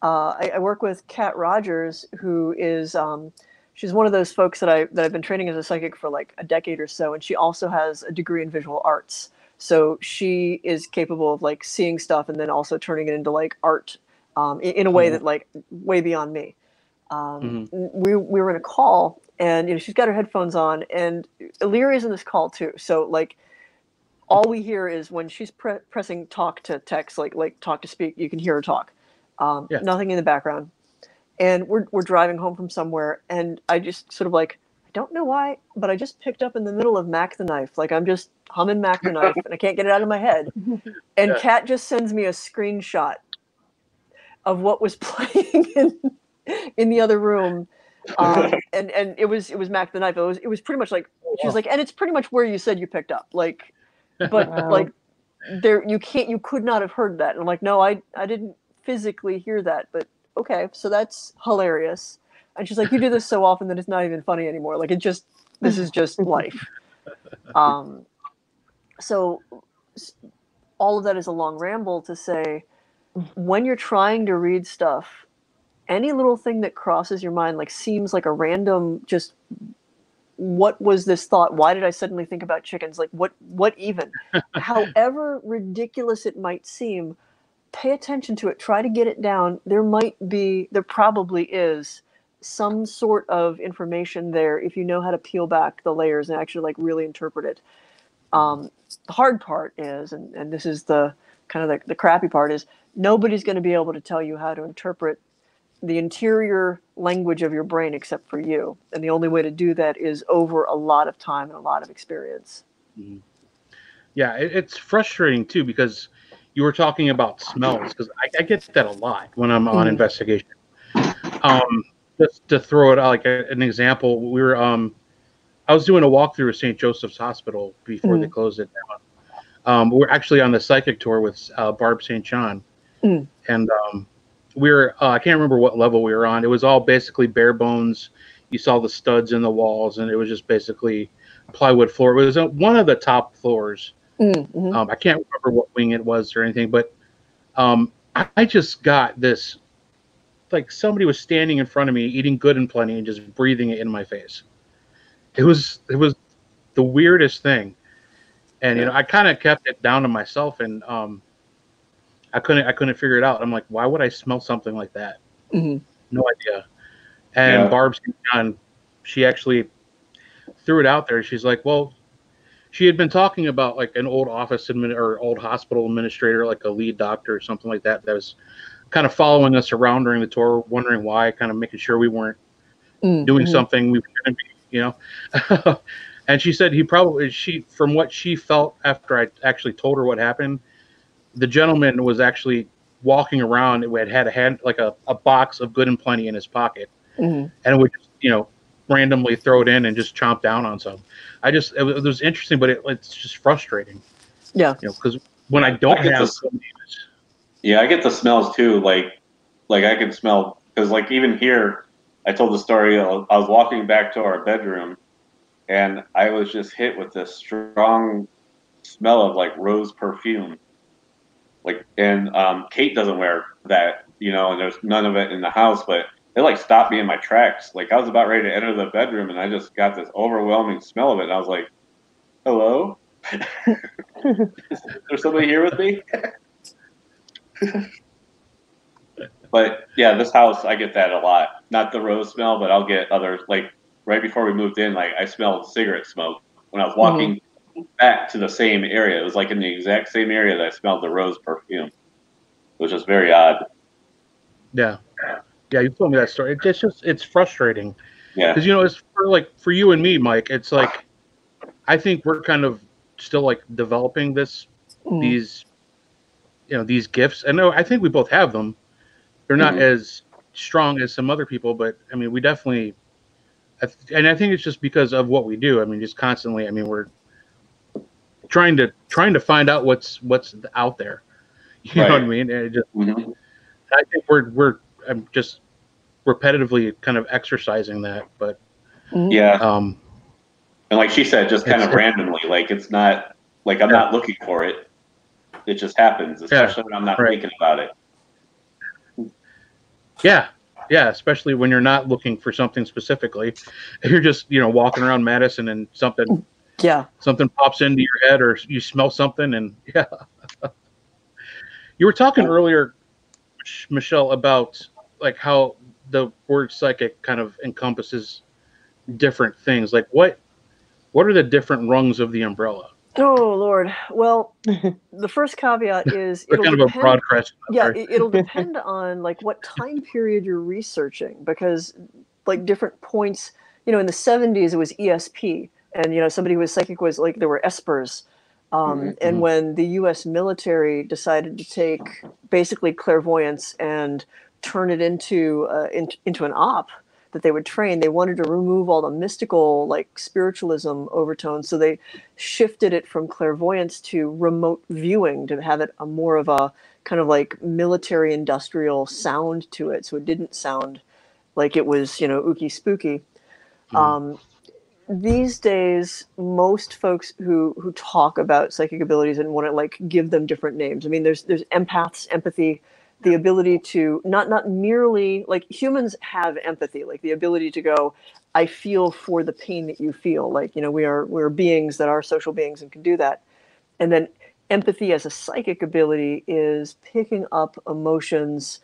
I work with Kat Rogers, who is she's one of those folks that I've been training as a psychic for like a decade or so, and she also has a degree in visual arts. So she is capable of like seeing stuff and then also turning it into like art in a way that like way beyond me. We were in a call, and you know she's got her headphones on, and Illyria's in this call too. So like all we hear is when she's pressing talk to text, like talk to speak, you can hear her talk. Nothing in the background. And we're driving home from somewhere, and I just sort of like, I don't know why, but I just picked up in the middle of Mac the Knife. Like I'm just humming Mac the Knife, and I can't get it out of my head. And Kat just sends me a screenshot of what was playing in the other room. And it was Mac the Knife. It was pretty much like, she was like, and it's pretty much where you said you picked up. Like, but like you could not have heard that. And I'm like, no, I didn't physically hear that, but okay, so that's hilarious. And she's like, you do this so often that it's not even funny anymore. Like this is just life. So all of that is a long ramble to say, when you're trying to read stuff, any little thing that crosses your mind, like seems like a random, just what was this thought? Why did I suddenly think about chickens? Like what even? However ridiculous it might seem, pay attention to it, try to get it down. There probably is some sort of information there if you know how to peel back the layers and actually like really interpret it. The hard part is, and this is the kind of the crappy part, is nobody's going to be able to tell you how to interpret the interior language of your brain except for you. And the only way to do that is over a lot of time and a lot of experience. Mm-hmm. Yeah, it's frustrating too, because you were talking about smells, because I get that a lot when I'm on investigation. Just to throw it out like an example, we were I was doing a walkthrough of St. Joseph's Hospital before they closed it down. We're actually on the psychic tour with Barb St. John, and we were I can't remember what level we were on. It was all basically bare bones. You saw the studs in the walls, and it was just basically plywood floor. It was one of the top floors. I can't remember what wing it was or anything, but I just got this, like somebody was standing in front of me eating good and plenty and just breathing it in my face. It was the weirdest thing, and I kind of kept it down to myself, and I couldn't figure it out. I'm like, why would I smell something like that? No idea. And Barb St. John, she actually threw it out there. She's like, well, she had been talking about like an old office or old hospital administrator, like a lead doctor or something like that, that was kind of following us around during the tour, wondering why, kind of making sure we weren't doing something we were going to be, And she said from what she felt after I actually told her what happened, the gentleman was actually walking around. It had a hand, like a box of good and plenty in his pocket, and it would just, randomly throw it in and just chomp down on some. It was interesting, but it's just frustrating. Yeah. Because when I don't have I get the smells too. Like I can smell, because like even here, I told the story. I was walking back to our bedroom, and I was just hit with this strong smell of like rose perfume. And Kate doesn't wear that, and there's none of it in the house, but it like stopped me in my tracks. Like I was about ready to enter the bedroom, and I just got this overwhelming smell of it. And I was like, "Hello, is there somebody here with me?" But yeah, this house, I get that a lot. Not the rose smell, but I'll get others. Like right before we moved in, like I smelled cigarette smoke when I was walking back to the same area. It was like in the exact same area that I smelled the rose perfume, which is very odd. Yeah, you told me that story. It's frustrating. Yeah, because it's for you and me, Mike. It's like I think we're kind of still like developing these gifts. And no, I think we both have them. They're not as strong as some other people, but I mean, we definitely. And I think it's just because of what we do. I mean, just constantly. I mean, we're trying to find out what's out there. You know what I mean? And I think we're just repetitively kind of exercising that, but and like she said, just kind of randomly, like it's not like I'm not looking for it. It just happens, especially when I'm not thinking about it. Yeah, especially when you're not looking for something specifically. You're just, walking around Madison and something pops into your head, or you smell something, and You were talking earlier, Michelle, about like how the word psychic kind of encompasses different things. Like what are the different rungs of the umbrella? Oh Lord. Well, the first caveat is it'll kind of a broad question. It'll depend on like what time period you're researching, because like different points, in the 70s it was ESP, and somebody who was psychic was like there were espers. And when the U.S. military decided to take basically clairvoyance and turn it into an op that they would train, they wanted to remove all the mystical, like spiritualism overtones. So they shifted it from clairvoyance to remote viewing, to have it a more of a kind of like military industrial sound to it. So it didn't sound like it was, ooky spooky. These days, most folks who talk about psychic abilities and want to like give them different names. I mean, there's empaths, empathy, the ability to not merely, like humans have empathy, like the ability to go, I feel for the pain that you feel. Like, we're beings that are social beings and can do that. And then empathy as a psychic ability is picking up emotions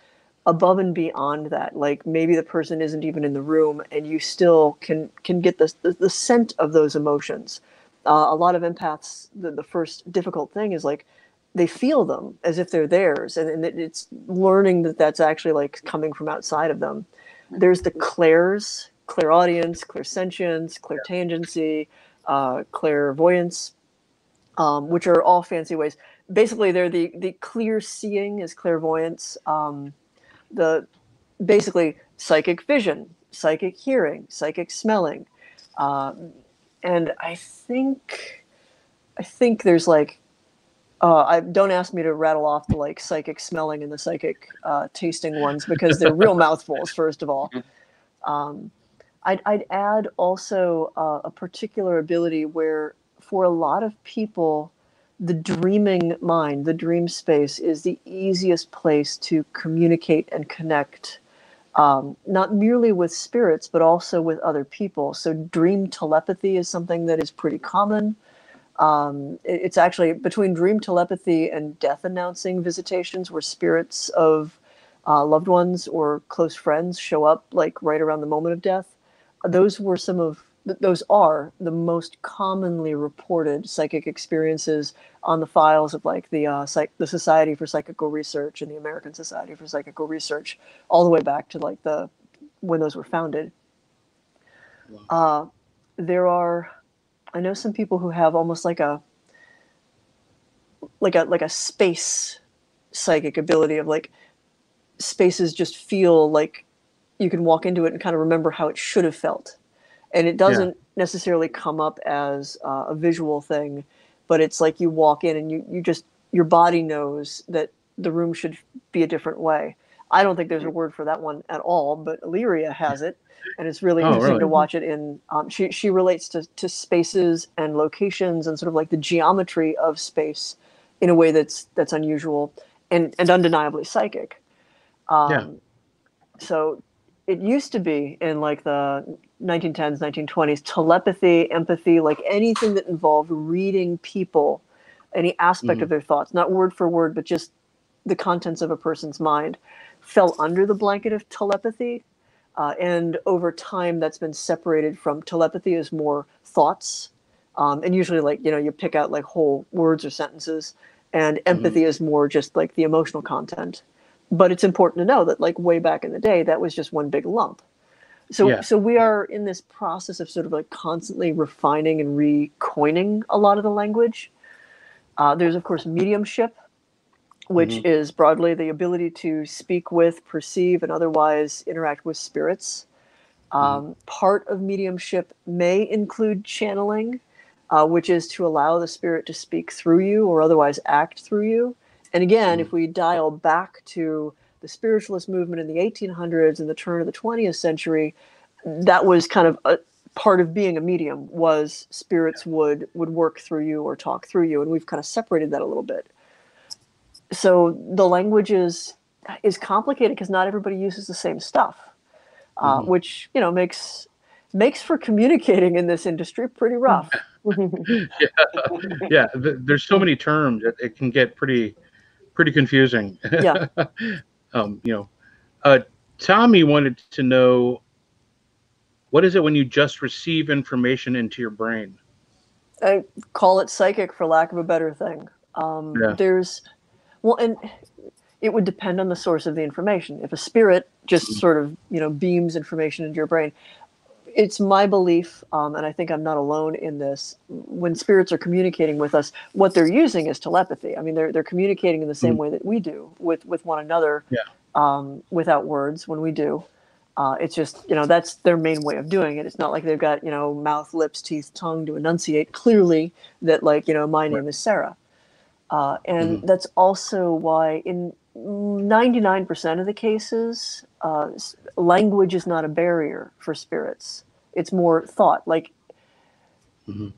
above and beyond that. Like maybe the person isn't even in the room and you still can get the scent of those emotions. A lot of empaths, the first difficult thing is like, they feel them as if they're theirs, and it's learning that that's actually like coming from outside of them. There's the clairs, clairaudience, clairsentience, clairtangency, clairvoyance, which are all fancy ways. Basically, they're the clear seeing is clairvoyance. The basically psychic vision, psychic hearing, psychic smelling, and I think there's like don't ask me to rattle off the like psychic smelling and the psychic tasting ones because they're real mouthfuls. First of all, I'd add also a particular ability where for a lot of people, the dreaming mind, the dream space, is the easiest place to communicate and connect. Not merely with spirits, but also with other people. So dream telepathy is something that is pretty common. It's actually between dream telepathy and death announcing visitations where spirits of loved ones or close friends show up like right around the moment of death. Those are the most commonly reported psychic experiences on the files of like the Society for Psychical Research and the American Society for Psychical Research, all the way back to like when those were founded. There are, I know some people who have almost like a space psychic ability of like spaces just feel like you can walk into it and kind of remember how it should have felt. And it doesn't necessarily come up as a visual thing, but it's like you walk in and you just, your body knows that the room should be a different way. I don't think there's a word for that one at all, but Illyria has it. And it's really interesting to watch it in, she relates to spaces and locations and sort of like the geometry of space in a way that's unusual and undeniably psychic. So it used to be in like the 1910s, 1920s, telepathy, empathy, like anything that involved reading people, any aspect of their thoughts, not word for word, but just the contents of a person's mind, fell under the blanket of telepathy. And over time, that's been separated from telepathy as more thoughts. And usually, like, you pick out like whole words or sentences. And empathy is more just like the emotional content. But it's important to know that, like, way back in the day, that was just one big lump. So we are in this process of sort of like constantly refining and recoining a lot of the language. There's, of course, mediumship, which is broadly the ability to speak with, perceive, and otherwise interact with spirits. Part of mediumship may include channeling, which is to allow the spirit to speak through you or otherwise act through you. And again, if we dial back to the spiritualist movement in the 1800s and the turn of the 20th century, that was kind of a part of being a medium, was spirits would work through you or talk through you. And we've kind of separated that a little bit. So the language is complicated because not everybody uses the same stuff, which, makes for communicating in this industry pretty rough. There's so many terms that it can get pretty confusing. Tommy wanted to know, what is it when you just receive information into your brain? I call it psychic for lack of a better thing. And it would depend on the source of the information. If a spirit just sort of, beams information into your brain, it's my belief, and I think I'm not alone in this, when spirits are communicating with us, what they're using is telepathy. I mean, they're communicating in the same way that we do with one another, without words when we do. It's just, that's their main way of doing it. It's not like they've got, mouth, lips, teeth, tongue to enunciate clearly that, like, my name is Sarah. And that's also why in 99% of the cases, language is not a barrier for spirits. It's more thought. Like,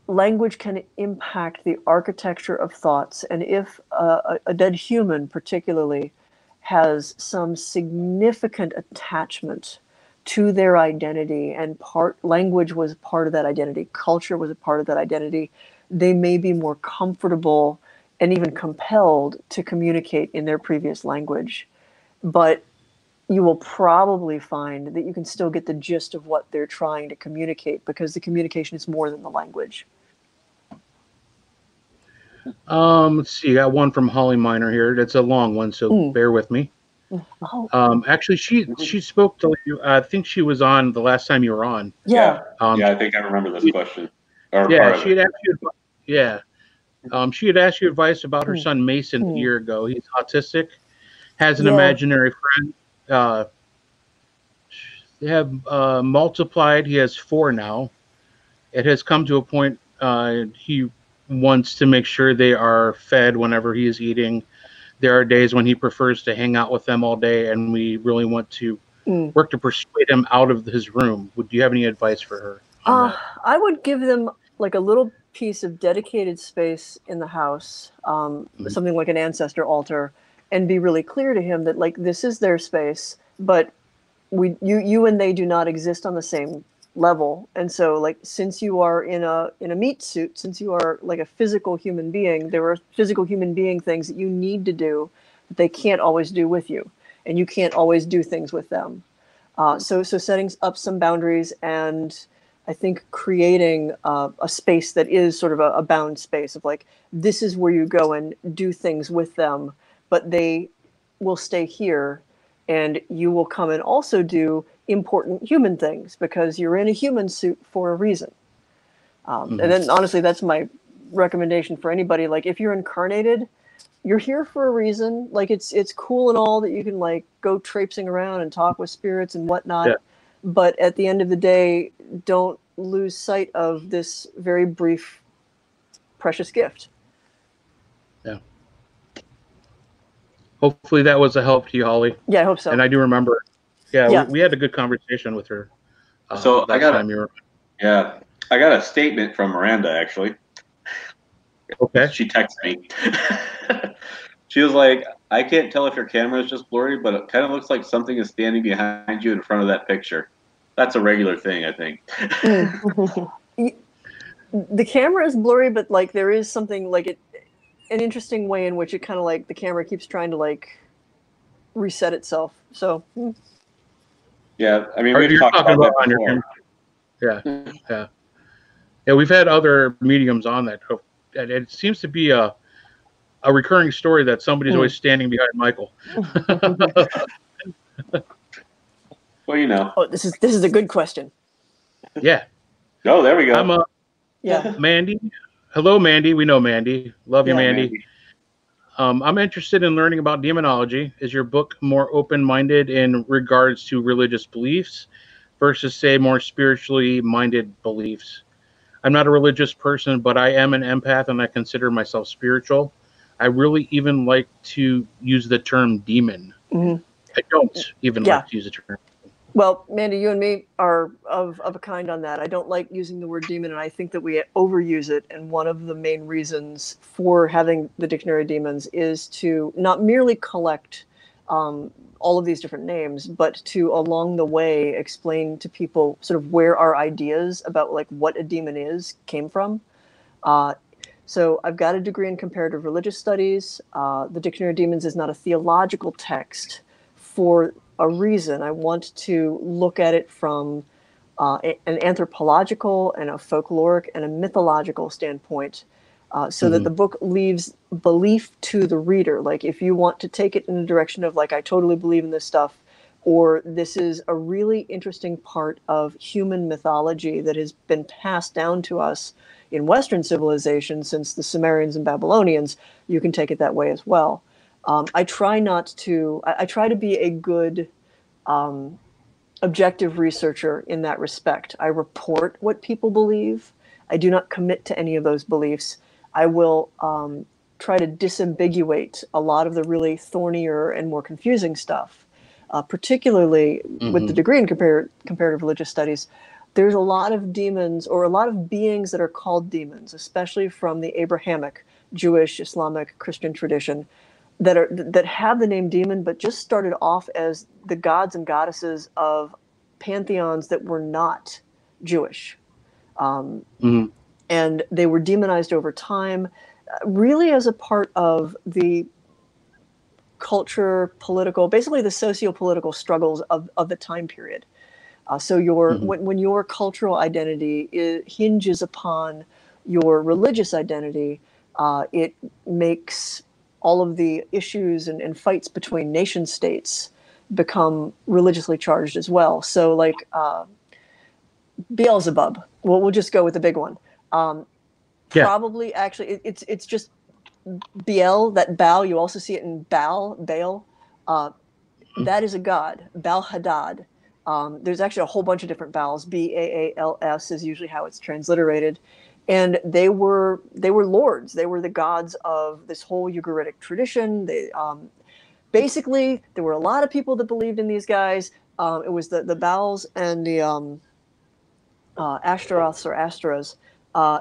language can impact the architecture of thoughts. And if a dead human particularly has some significant attachment to their identity, and language was part of that identity, culture was a part of that identity, they may be more comfortable and even compelled to communicate in their previous language. But you will probably find that you can still get the gist of what they're trying to communicate, because the communication is more than the language. Let's see. I got one from Holly Miner here. It's a long one, so bear with me. Actually, she spoke to you. I think she was on the last time you were on. Yeah. I think I remember this question. Or yeah, part of she had it. asked you. Yeah. She had asked you advice about her son Mason a year ago. He's autistic, has an imaginary friend. They have multiplied. He has 4 now. It has come to a point he wants to make sure they are fed whenever he is eating. There are days when he prefers to hang out with them all day, and we really want to work to persuade him out of his room. Would you have any advice for her on that? I would give them like a little piece of dedicated space in the house, something like an ancestor altar, and be really clear to him that like this is their space, but you and they do not exist on the same level. And so like since you are in a meat suit, since you are like a physical human being, there are physical human being things that you need to do that they can't always do with you, and you can't always do things with them. So setting up some boundaries, and I think creating a space that is sort of a bound space of like, this is where you go and do things with them, but they will stay here, and you will come and also do important human things because you're in a human suit for a reason. And then honestly, that's my recommendation for anybody. Like if you're incarnated, you're here for a reason. Like it's cool and all that you can like go traipsing around and talk with spirits and whatnot. Yeah. But at the end of the day, don't lose sight of this very brief, precious gift. Yeah. Hopefully that was a help to you, Holly. Yeah, I hope so. And I do remember. Yeah. We had a good conversation with her. So I got a statement from Miranda actually. Okay. She texted me. She was like, I can't tell if your camera is just blurry, but it kind of looks like something is standing behind you in front of that picture. That's a regular thing, I think. The camera is blurry, but like there is something like an interesting way in which it kind of like the camera keeps trying to like reset itself. So. Yeah, I mean, we've talked about that before. Yeah. We've had other mediums on that. It seems to be a recurring story that somebody's always standing behind Michael. Well, you know. Oh, this is a good question. Yeah. Oh, there we go. Mandy. Hello, Mandy. We know Mandy. Love you, Mandy. I'm interested in learning about demonology. Is your book more open-minded in regards to religious beliefs versus, say, more spiritually minded beliefs? I'm not a religious person, but I am an empath and I consider myself spiritual. I really even like to use the term demon. I don't even like to use the term. Well, Mandy, you and me are of a kind on that. I don't like using the word demon, and I think that we overuse it. And one of the main reasons for having the Dictionary of Demons is to not merely collect all of these different names, but to along the way explain to people sort of where our ideas about like what a demon is came from. So I've got a degree in comparative religious studies. The Dictionary of Demons is not a theological text for a reason. I want to look at it from an anthropological and a folkloric and a mythological standpoint, so that the book leaves belief to the reader. Like if you want to take it in the direction of like, I totally believe in this stuff, or this is a really interesting part of human mythology that has been passed down to us in Western civilization since the Sumerians and Babylonians, you can take it that way as well. I try to be a good objective researcher in that respect. I report what people believe. I do not commit to any of those beliefs. I will try to disambiguate a lot of the really thornier and more confusing stuff, particularly with the degree in comparative religious studies. There's a lot of demons or a lot of beings that are called demons, especially from the Abrahamic, Jewish, Islamic, Christian tradition, that have the name demon, but just started off as the gods and goddesses of pantheons that were not Jewish. And they were demonized over time, really as a part of the culture, basically the socio-political struggles of the time period. So when your cultural identity hinges upon your religious identity, it makes all of the issues and fights between nation states become religiously charged as well. So like Beelzebub, we'll just go with the big one. Probably actually it's just Beel, that Baal. You also see it in Baal. That is a god. Baal Hadad. There's actually a whole bunch of different Baals. Baals is usually how it's transliterated, and they were lords. They were the gods of this whole Ugaritic tradition. They basically there were a lot of people that believed in these guys. It was the Baals and the Ashtaroths or Astras,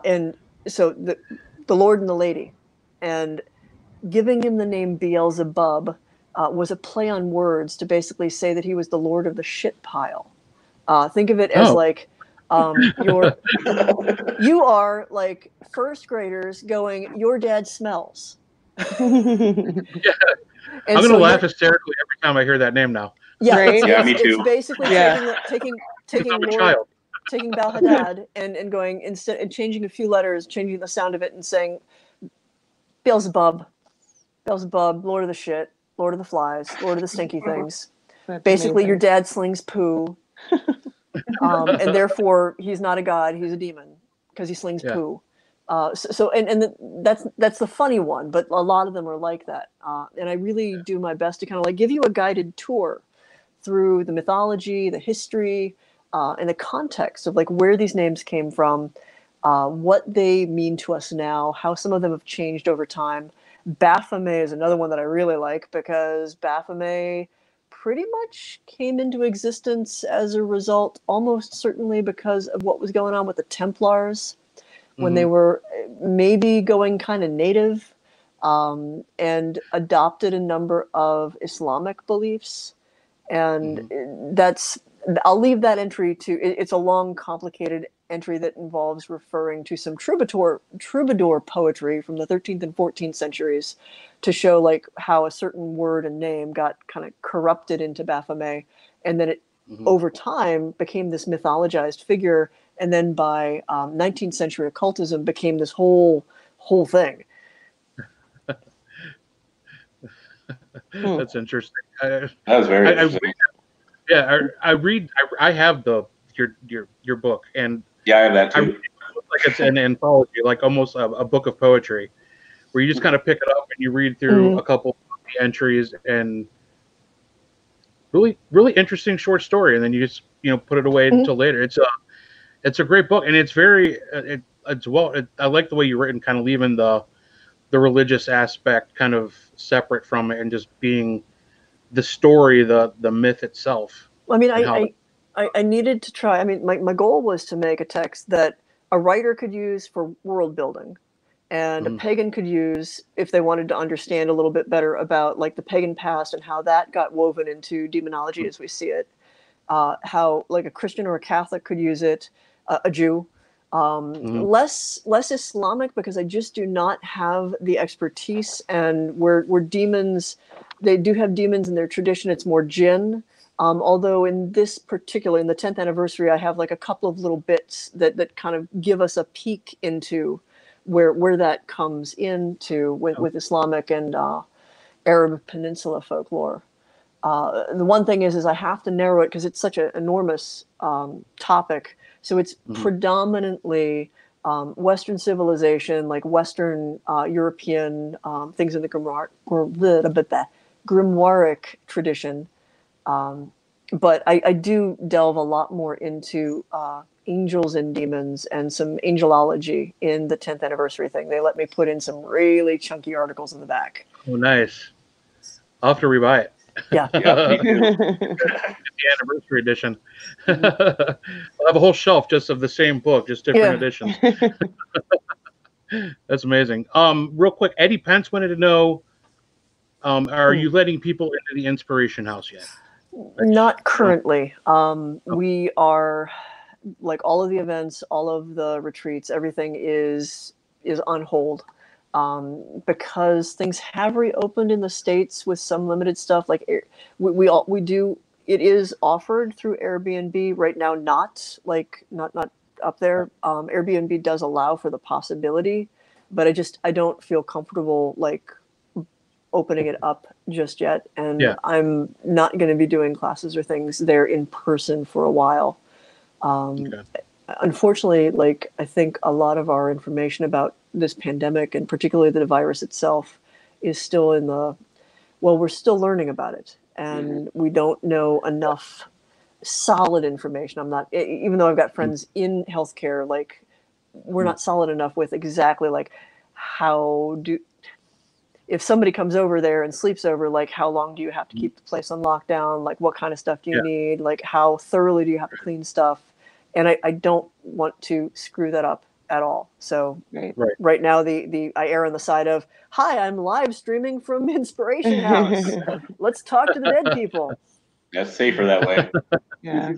and so the Lord and the Lady, and giving him the name Beelzebub was a play on words to basically say that he was the Lord of the shit pile. Think of it as like you are like first graders going, your dad smells. I'm going to laugh hysterically every time I hear that name now. Yeah, right? Me too. It's basically taking Baal Hadad and going instead and changing a few letters, changing the sound of it, and saying Beelzebub, Lord of the shit, Lord of the flies, Lord of the stinky things. That's basically, amazing. your dad slings poo, and therefore he's not a god; he's a demon because he slings poo. That's the funny one, but a lot of them are like that. And I really do my best to kind of like give you a guided tour through the mythology, the history, and the context of like where these names came from, what they mean to us now, how some of them have changed over time. Baphomet is another one that I really like because Baphomet pretty much came into existence as a result, almost certainly because of what was going on with the Templars when they were maybe going kind of native, and adopted a number of Islamic beliefs. And I'll leave that entry to, it's a long, complicated entry that involves referring to some troubadour poetry from the 13th and 14th centuries to show like how a certain word and name got kind of corrupted into Baphomet. And then it, over time, became this mythologized figure. And then by 19th century occultism became this whole thing. That's interesting. That was very interesting. I have your book, and I have that too. I read it like it's an anthology, like almost a book of poetry, where you just kind of pick it up and you read through a couple of the entries and really, really interesting short story, and then you just put it away until later. It's a great book, and it's very I like the way you've written, kind of leaving the religious aspect kind of separate from it and just being the story, the myth itself. I mean, I needed to try. I mean, my goal was to make a text that a writer could use for world building, and a pagan could use if they wanted to understand a little bit better about like the pagan past and how that got woven into demonology as we see it. How like a Christian or a Catholic could use it, a Jew. Less Islamic, because I just do not have the expertise, and where demons, they do have demons in their tradition. It's more jinn. Although in this particular, in the 10th anniversary, I have like a couple of little bits that kind of give us a peek into where that comes into with Islamic and Arab Peninsula folklore. The one thing is I have to narrow it because it's such an enormous topic. So it's predominantly Western civilization, like Western European things in the grimoiric tradition. But I do delve a lot more into angels and demons and some angelology in the 10th anniversary thing. They let me put in some really chunky articles in the back. Oh, nice. I'll have to rebuy it. Yeah. The anniversary edition. I'll have a whole shelf just of the same book, just different editions. That's amazing. Real quick, Eddie Pence wanted to know, are you letting people into the Inspiration House yet? Not currently. We are, like all of the events, all of the retreats, everything is on hold. Because things have reopened in the States with some limited stuff. Like we do, it is offered through Airbnb right now. Not up there. Airbnb does allow for the possibility, but I don't feel comfortable like opening it up just yet. And I'm not going to be doing classes or things there in person for a while. Unfortunately, like I think a lot of our information about this pandemic and particularly the virus itself is still in the, well, we're still learning about it, and we don't know enough solid information. I'm not, even though I've got friends in healthcare, like we're not solid enough with exactly like if somebody comes over there and sleeps over, like how long do you have to keep the place on lockdown? Like what kind of stuff do you need? Like how thoroughly do you have to clean stuff? And I don't want to screw that up at all. So right now I err on the side of, hi, I'm live streaming from Inspiration House. Let's talk to the dead people. That's safer that way. Yeah.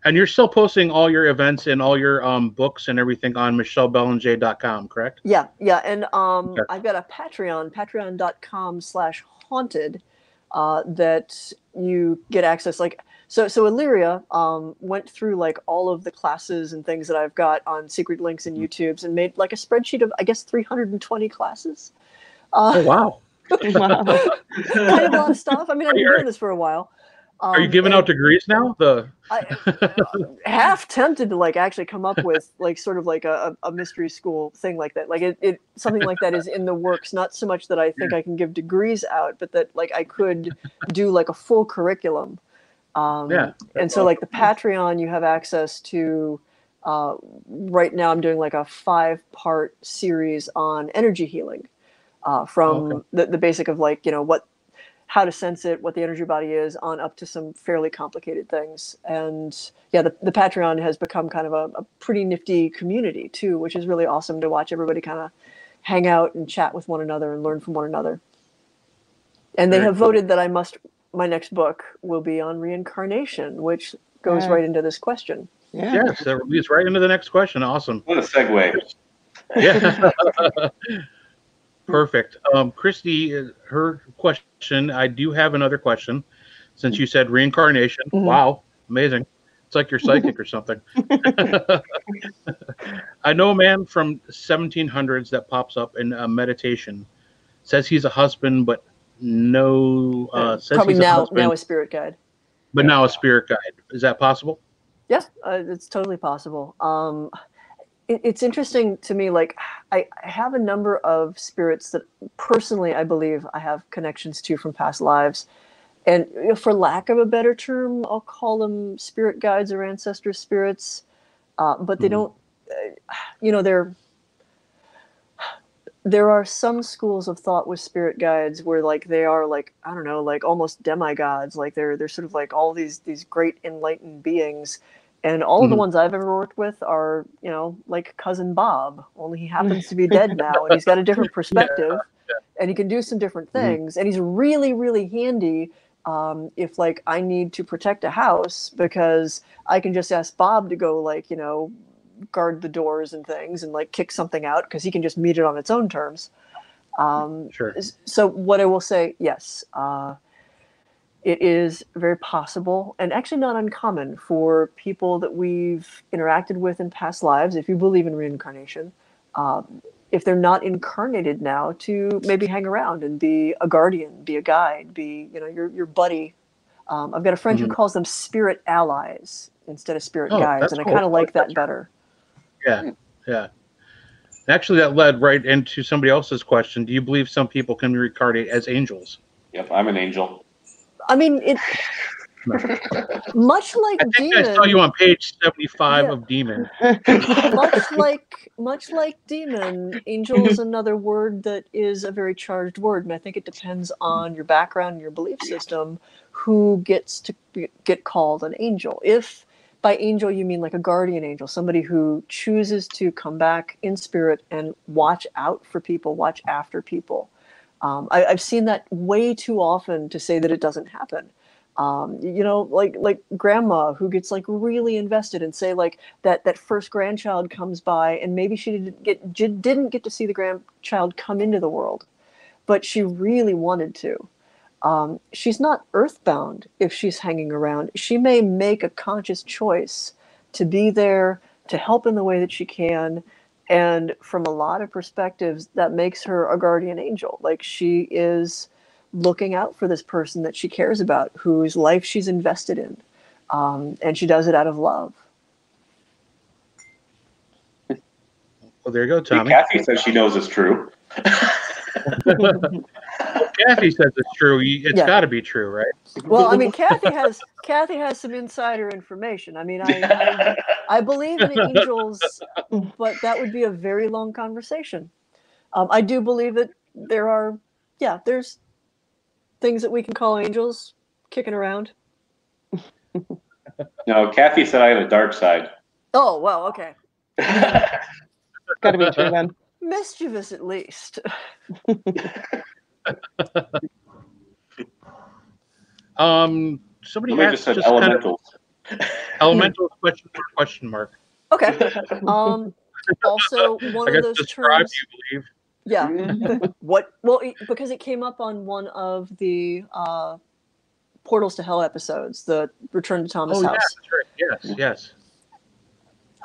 And you're still posting all your events and all your books and everything on michellebelanger.com, correct? Yeah. And I've got a patreon.com/haunted that you get access. Like so Illyria went through like all of the classes and things that I've got on secret links and YouTubes and made like a spreadsheet of, I guess, 320 classes. Oh wow. Kind of a lot of stuff. I mean, I've been doing this for a while. Are you giving out degrees now? I half tempted to like actually come up with like sort of like a mystery school thing like that. Like it something like that is in the works. Not so much that I think I can give degrees out, but that like I could do like a full curriculum. And so like the Patreon, you have access to. Right now, I'm doing like a 5-part series on energy healing, from the basic of like how to sense it, what the energy body is, on up to some fairly complicated things. And yeah, the Patreon has become kind of a pretty nifty community too, which is really awesome to watch everybody kind of hang out and chat with one another and learn from one another. And they have voted that my next book will be on reincarnation, which goes right into this question. Yes, that leads right into the next question. Awesome. What a segue. Yeah. Perfect. Christy, her question, I do have another question, since you said reincarnation. Wow, amazing. It's like you're psychic or something. I know a man from 1700s that pops up in meditation, says he's a husband, but says probably he's now a spirit guide. But now a spirit guide. Is that possible? Yeah, it's totally possible. It's interesting to me, like I have a number of spirits that personally I believe I have connections to from past lives. And for lack of a better term, I'll call them spirit guides or ancestor spirits. But they don't, there are some schools of thought with spirit guides where like they are like, I don't know, like almost demigods. Like they're sort of like all these great enlightened beings. And all of the ones I've ever worked with are, like Cousin Bob, only he happens to be dead now, and he's got a different perspective, and he can do some different things. And he's really, really handy if, like, I need to protect a house, because I can just ask Bob to go, like, guard the doors and things and, like, kick something out, because he can just meet it on its own terms. Sure. So what I will say, yes, it is very possible and actually not uncommon for people that we've interacted with in past lives, if you believe in reincarnation, if they're not incarnated now, to maybe hang around and be a guardian, be a guide, be your buddy. I've got a friend who calls them spirit allies instead of spirit guides, and I kind of like that better. Yeah. Actually, that led right into somebody else's question. Do you believe some people can be reincarnated as angels? Yep, I'm an angel. I mean, it much like Demon. I saw you on page 75 of Demon. much like Demon, angel is another word that is a very charged word, and I think it depends on your background and your belief system who gets to get called an angel. If by angel you mean like a guardian angel, somebody who chooses to come back in spirit and watch out for people, watch after people. I've seen that way too often to say that it doesn't happen. Like grandma who gets like really invested and say like that first grandchild comes by and maybe she didn't get to see the grandchild come into the world, but she really wanted to. She's not earthbound if she's hanging around. She may make a conscious choice to be there, to help in the way that she can, And from a lot of perspectives, that makes her a guardian angel. Like, she is looking out for this person that she cares about, whose life she's invested in. And she does it out of love. Well, there you go, Tommy. Kathy says she knows it's true. Kathy says it's true. It's got to be true, right? Well, I mean, Kathy has some insider information. I mean, I believe in angels, but that would be a very long conversation. I do believe that there's things that we can call angels kicking around. No, Kathy said I have a dark side. Oh, well, okay. Got to be true then. Mischievous, at least. Somebody asked just elementals. Elementals question mark. Okay. Also, one of those terms. You believe? Yeah. What? Well, because it came up on one of the Portals to Hell episodes, the Return to Thomas House. Yeah, that's right. Yes.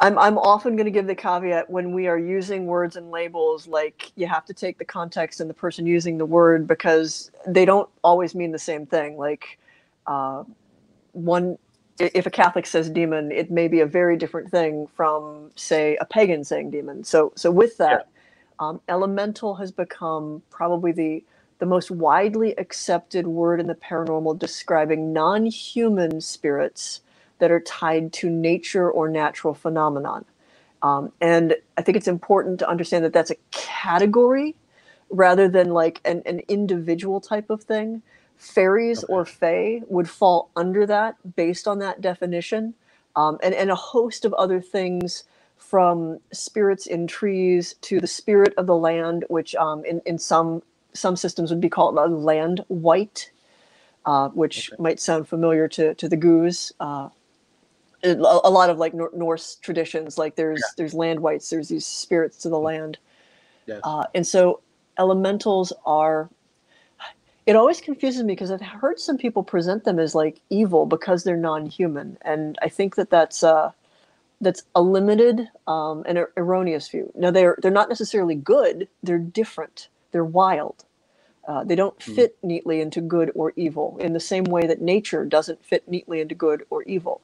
I'm often going to give the caveat when we are using words and labels, like, you have to take the context and the person using the word, because they don't always mean the same thing. Like, if a Catholic says demon, it may be a very different thing from, say, a pagan saying demon. So with that, elemental has become probably the most widely accepted word in the paranormal, describing non-human spirits that are tied to nature or natural phenomenon. And I think it's important to understand that that's a category rather than like an individual type of thing. Fairies or fae would fall under that based on that definition. And a host of other things, from spirits in trees to the spirit of the land, which in some systems would be called a land wight, which might sound familiar to the Goose. A lot of like Norse traditions, like there's land wights, there's these spirits to the land. Yes. And so elementals are, it always confuses me because I've heard some people present them as like evil because they're non-human. And I think that's a limited and erroneous view. Now, they're not necessarily good, they're different, they're wild. They don't fit neatly into good or evil in the same way that nature doesn't fit neatly into good or evil.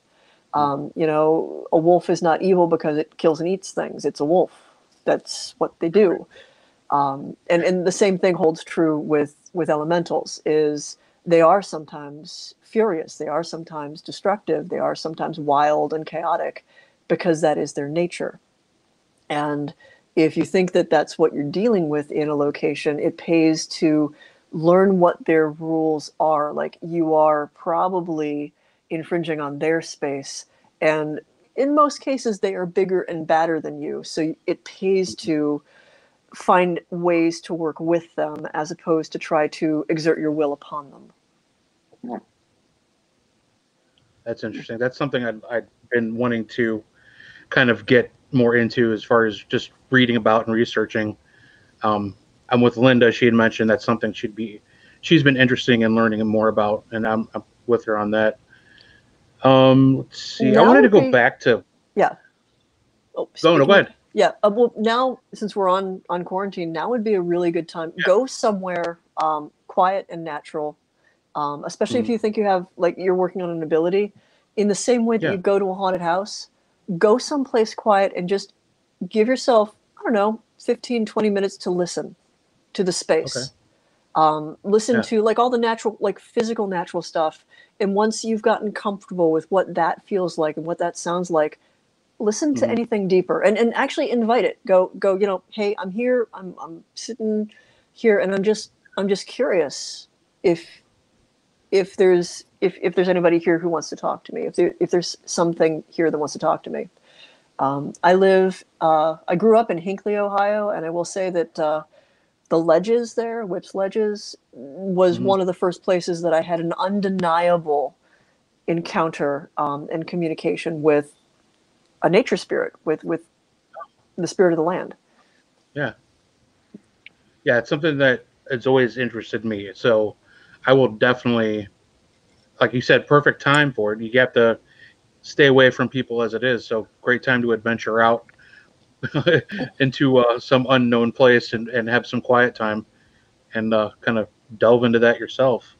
A wolf is not evil because it kills and eats things. It's a wolf. That's what they do. And the same thing holds true with elementals, is they are sometimes furious. They are sometimes destructive. They are sometimes wild and chaotic because that is their nature. And if you think that that's what you're dealing with in a location, it pays to learn what their rules are. Like, you are probably infringing on their space, and in most cases they are bigger and badder than you, so it pays to find ways to work with them as opposed to try to exert your will upon them. That's interesting. That's something I've been wanting to kind of get more into, as far as just reading about and researching. I'm with Linda. She had mentioned that's something she's been interested in learning more about, and I'm with her on that. Let's see. I wanted to go back to. Yeah. Oh, go ahead. Yeah. Well, now since we're on quarantine, now would be a really good time. Yeah. Go somewhere quiet and natural, especially if you think you have, like, you're working on an ability. In the same way that you go to a haunted house, go someplace quiet and just give yourself, I don't know, 15, 20 minutes to listen to the space. Okay. Listen to like all the natural, like physical natural stuff. And once you've gotten comfortable with what that feels like and what that sounds like, listen to anything deeper and actually invite it. Go, hey, I'm here. I'm sitting here and I'm just curious if there's anybody here who wants to talk to me, if there's something here that wants to talk to me. I grew up in Hinckley, Ohio, and I will say that the Ledges there, Whip's Ledges, was one of the first places that I had an undeniable encounter and communication with a nature spirit, with the spirit of the land. Yeah. Yeah, it's something that has always interested me. So I will definitely, like you said, perfect time for it. You have to stay away from people as it is. So great time to adventure out. into some unknown place and have some quiet time and kind of delve into that yourself.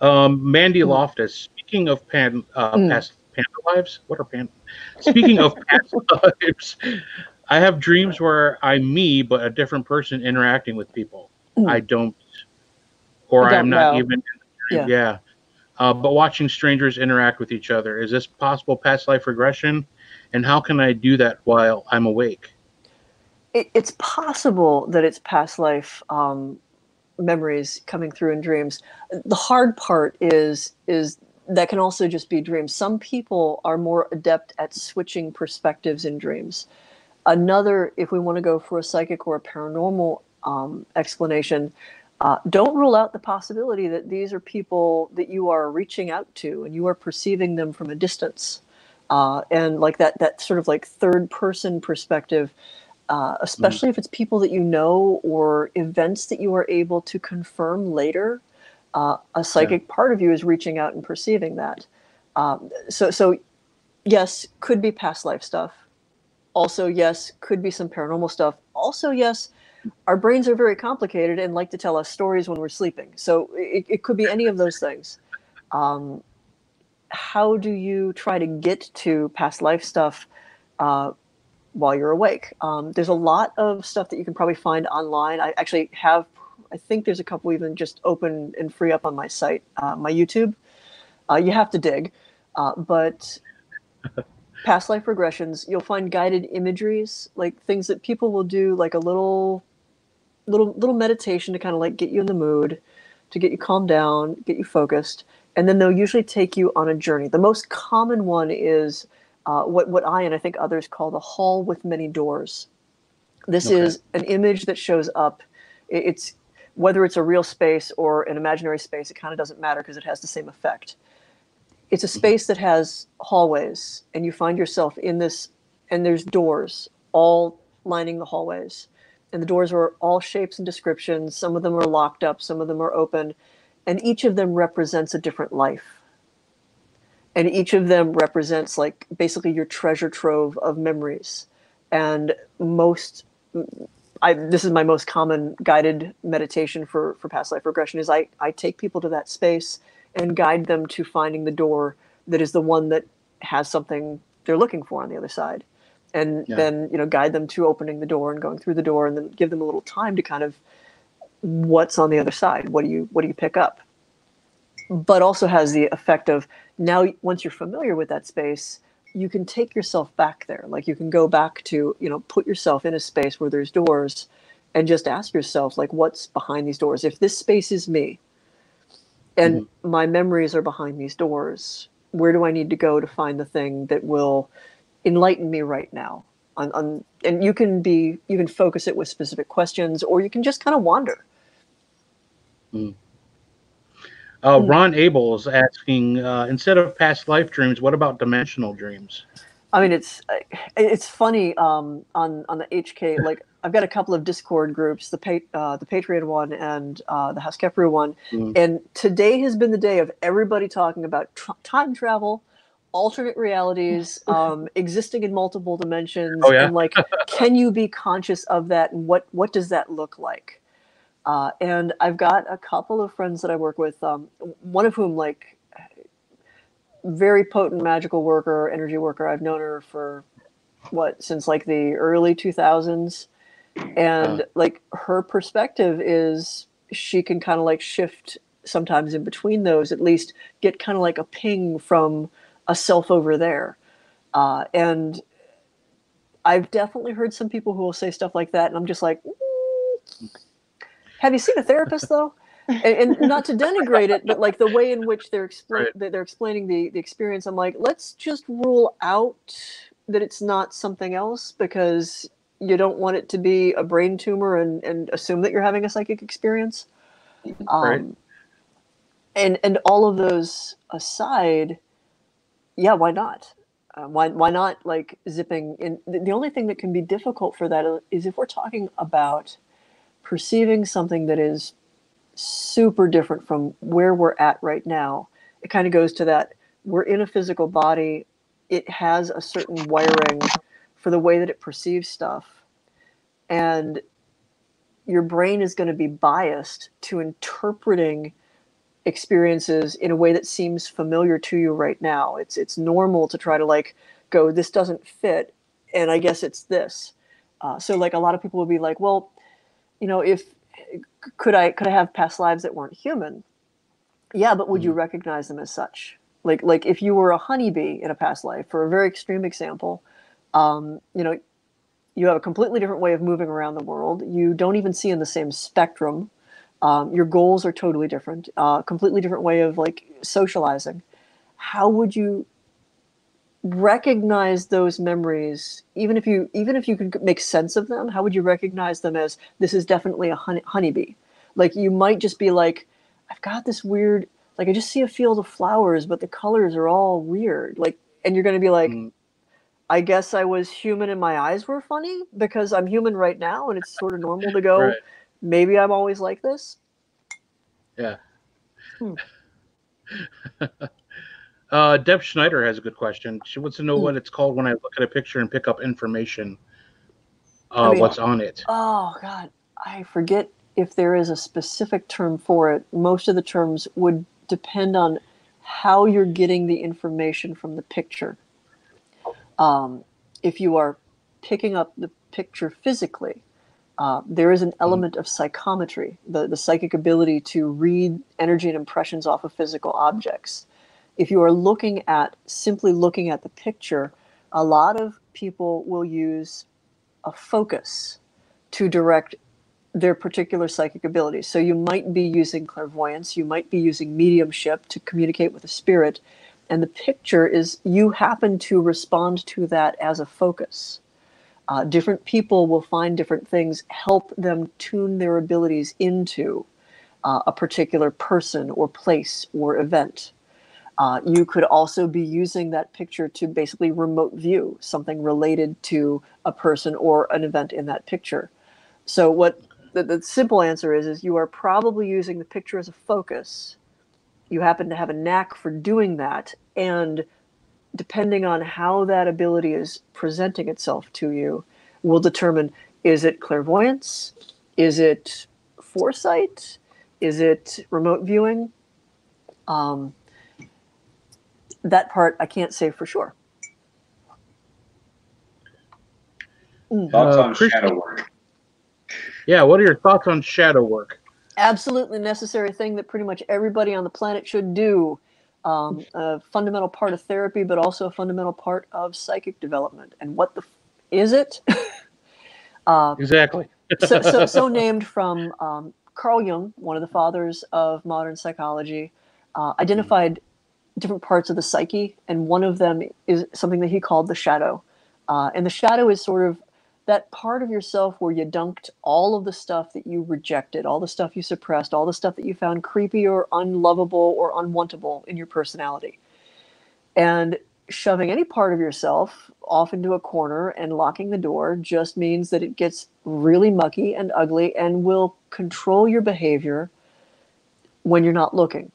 Mandy Loftus, speaking of past panda lives, what are panda? Speaking of past lives, I have dreams where I'm me, but a different person interacting with people. I don't, or You I'm don't not know. even in the dream. Yeah. But watching strangers interact with each other. Is this possible past life regression? And how can I do that while I'm awake? It's possible that it's past life memories coming through in dreams. The hard part is that can also just be dreams. Some people are more adept at switching perspectives in dreams. Another, if we want to go for a psychic or a paranormal explanation, don't rule out the possibility that these are people that you are reaching out to and you are perceiving them from a distance. And like that sort of like third person perspective, especially if it's people that you know or events that you are able to confirm later, a psychic part of you is reaching out and perceiving that. So yes, could be past life stuff. Also, yes, could be some paranormal stuff. Also, yes, our brains are very complicated and like to tell us stories when we're sleeping. So it could be any of those things. How do you try to get to past life stuff while you're awake? There's a lot of stuff that you can probably find online. I actually have, I think there's a couple even just open and free up on my site, my YouTube. You have to dig. But past life regressions, you'll find guided imageries, like things that people will do, like a little meditation to kind of like get you in the mood, to get you calmed down, get you focused, and then they'll usually take you on a journey. The most common one is what I and I think others call the hall with many doors. This is an image that shows up. It's whether it's a real space or an imaginary space, it kind of doesn't matter because it has the same effect. It's a space that has hallways, and you find yourself in this, and there's doors all lining the hallways. And the doors are all shapes and descriptions. Some of them are locked up, some of them are open, and each of them represents a different life. And each of them represents like basically your treasure trove of memories. And this is my most common guided meditation for past life regression is I take people to that space and guide them to finding the door that is the one that has something they're looking for on the other side. And then, guide them to opening the door and going through the door, and then give them a little time to kind of what's on the other side. What do you pick up? But also has the effect of now, once you're familiar with that space, you can take yourself back there. Like you can go back to, put yourself in a space where there's doors and just ask yourself, like, what's behind these doors? If this space is me and my memories are behind these doors, where do I need to go to find the thing that will enlighten me right now? And you can focus it with specific questions, or you can just kind of wander. Ron Abel is asking, instead of past life dreams, what about dimensional dreams? I mean, it's funny on the HK. Like I've got a couple of Discord groups, the Patreon one and the Haskepru one, and today has been the day of everybody talking about time travel, alternate realities, existing in multiple dimensions, and like, can you be conscious of that, and what does that look like? And I've got a couple of friends that I work with, one of whom, like, very potent magical worker, energy worker. I've known her for since like the early 2000s. And like her perspective is she can kind of like shift sometimes in between those, at least get kind of like a ping from a self over there. And I've definitely heard some people who will say stuff like that. And I'm just like, have you seen a therapist though? And not to denigrate it, but like the way in which they're explaining the experience, I'm like, let's just rule out that it's not something else, because you don't want it to be a brain tumor and assume that you're having a psychic experience. And all of those aside, yeah, why not? Why not like zipping in? The only thing that can be difficult for that is if we're talking about perceiving something that is super different from where we're at right now. It kind of goes to that we're in a physical body. It has a certain wiring for the way that it perceives stuff. And your brain is going to be biased to interpreting experiences in a way that seems familiar to you right now. It's normal to try to like go, this doesn't fit, and I guess it's this. So like a lot of people will be like, well, you know, if could I have past lives that weren't human? Yeah, but would you recognize them as such? Like if you were a honeybee in a past life, for a very extreme example, you know, you have a completely different way of moving around the world. You don't even see in the same spectrum. Your goals are totally different. Completely different way of like socializing. How would you recognize those memories? Even if you could make sense of them, how would you recognize them as this is definitely a honeybee? Like you might just be like, I've got this weird, like I just see a field of flowers, but the colors are all weird. Like, and you're going to be like, I guess I was human and my eyes were funny because I'm human right now, and it's sort of normal to go, Right. maybe I'm always like this. Yeah. Deb Schneider has a good question. She wants to know what it's called when I look at a picture and pick up information. What's on it? Oh God, I forget if there is a specific term for it. Most of the terms would depend on how you're getting the information from the picture. If you are picking up the picture physically, there is an element of psychometry, the psychic ability to read energy and impressions off of physical objects. If you are simply looking at the picture, a lot of people will use a focus to direct their particular psychic abilities. So you might be using clairvoyance, you might be using mediumship to communicate with a spirit, and the picture is you happen to respond to that as a focus. Different people will find different things help them tune their abilities into a particular person or place or event. You could also be using that picture to basically remote view something related to a person or an event in that picture. So what the simple answer is you are probably using the picture as a focus. You happen to have a knack for doing that, and depending on how that ability is presenting itself to you will determine, is it clairvoyance? Is it foresight? Is it remote viewing? That part I can't say for sure. Thoughts on shadow work? Yeah, what are your thoughts on shadow work? Absolutely necessary thing that pretty much everybody on the planet should do. A fundamental part of therapy, but also a fundamental part of psychic development. And what the is it? Exactly. so named from Carl Jung, one of the fathers of modern psychology, identified different parts of the psyche, and one of them is something that he called the shadow. And the shadow is sort of that part of yourself where you dunked all of the stuff that you rejected, all the stuff you suppressed, all the stuff that you found creepy or unlovable or unwantable in your personality. And shoving any part of yourself off into a corner and locking the door just means that it gets really mucky and ugly and will control your behavior when you're not looking.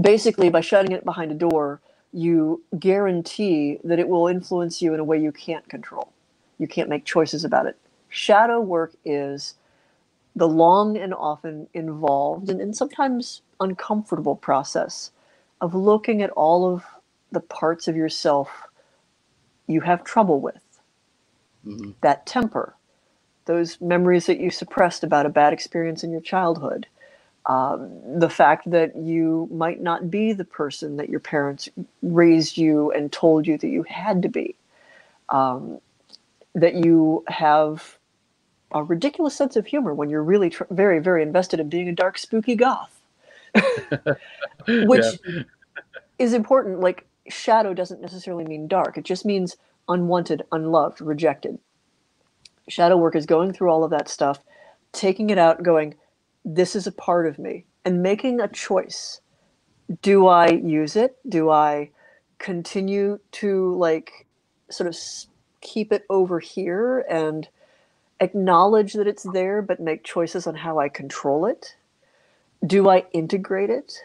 Basically, by shutting it behind a door, you guarantee that it will influence you in a way you can't control. You can't make choices about it. Shadow work is the long and often involved and sometimes uncomfortable process of looking at all of the parts of yourself you have trouble with. That temper, those memories that you suppressed about a bad experience in your childhood, the fact that you might not be the person that your parents raised you and told you that you had to be, that you have a ridiculous sense of humor when you're really very, very invested in being a dark, spooky goth, which is important. Like, shadow doesn't necessarily mean dark. It just means unwanted, unloved, rejected. Shadow work is going through all of that stuff, taking it out, going, this is a part of me, and making a choice. Do I use it? Do I continue to like sort of keep it over here and acknowledge that it's there, but make choices on how I control it? Do I integrate it?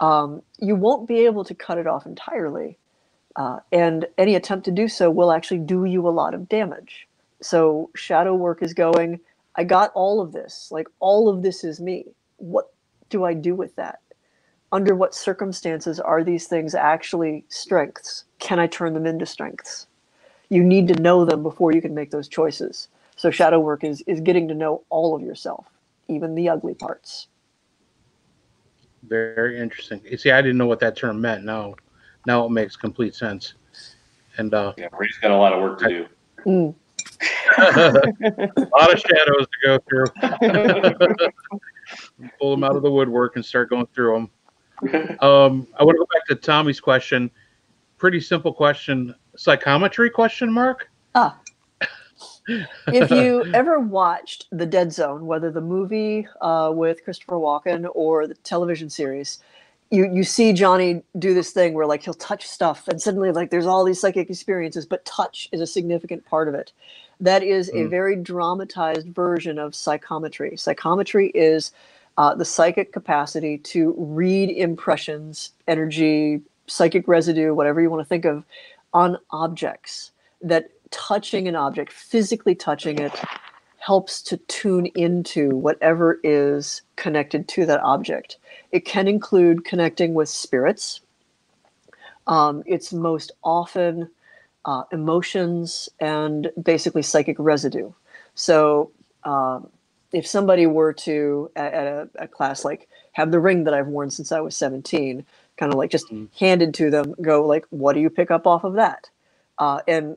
You won't be able to cut it off entirely. And any attempt to do so will actually do you a lot of damage. So shadow work is going, I got all of this. Like, all of this is me. What do I do with that? Under what circumstances are these things actually strengths? Can I turn them into strengths? You need to know them before you can make those choices. So shadow work is getting to know all of yourself, even the ugly parts. Very interesting. You see, I didn't know what that term meant. Now it makes complete sense. And yeah, Ray's got a lot of work to do. A lot of shadows to go through. Pull them out of the woodwork and start going through them. I want to go back to Tommy's question. Pretty simple question. Psychometry question mark? If you ever watched The Dead Zone, whether the movie with Christopher Walken or the television series, you see Johnny do this thing where like he'll touch stuff and suddenly like there's all these psychic experiences, but touch is a significant part of it. That is a very dramatized version of psychometry. Psychometry is the psychic capacity to read impressions, energy, psychic residue, whatever you want to think of, on objects. That touching an object, physically touching it, helps to tune into whatever is connected to that object. It can include connecting with spirits. It's most often emotions and basically psychic residue. So if somebody were to, at a class, like have the ring that I've worn since I was 17, kind of like just handed to them, go like, what do you pick up off of that? And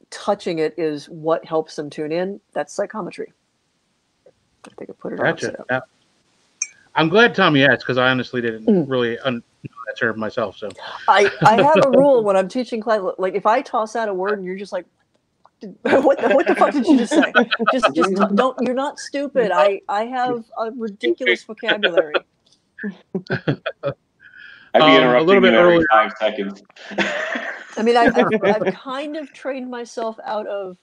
touching it is what helps them tune in. That's psychometry. I think I put it Gotcha. on. I'm glad Tommy asked because I honestly didn't really know that term myself. So I have a rule when I'm teaching class. Like if I toss out a word and you're just like, what the fuck did you just say? Just don't. You're not stupid. I have a ridiculous vocabulary. I'd be interrupting a little bit you every earlier. 5 seconds. I mean, I've kind of trained myself out of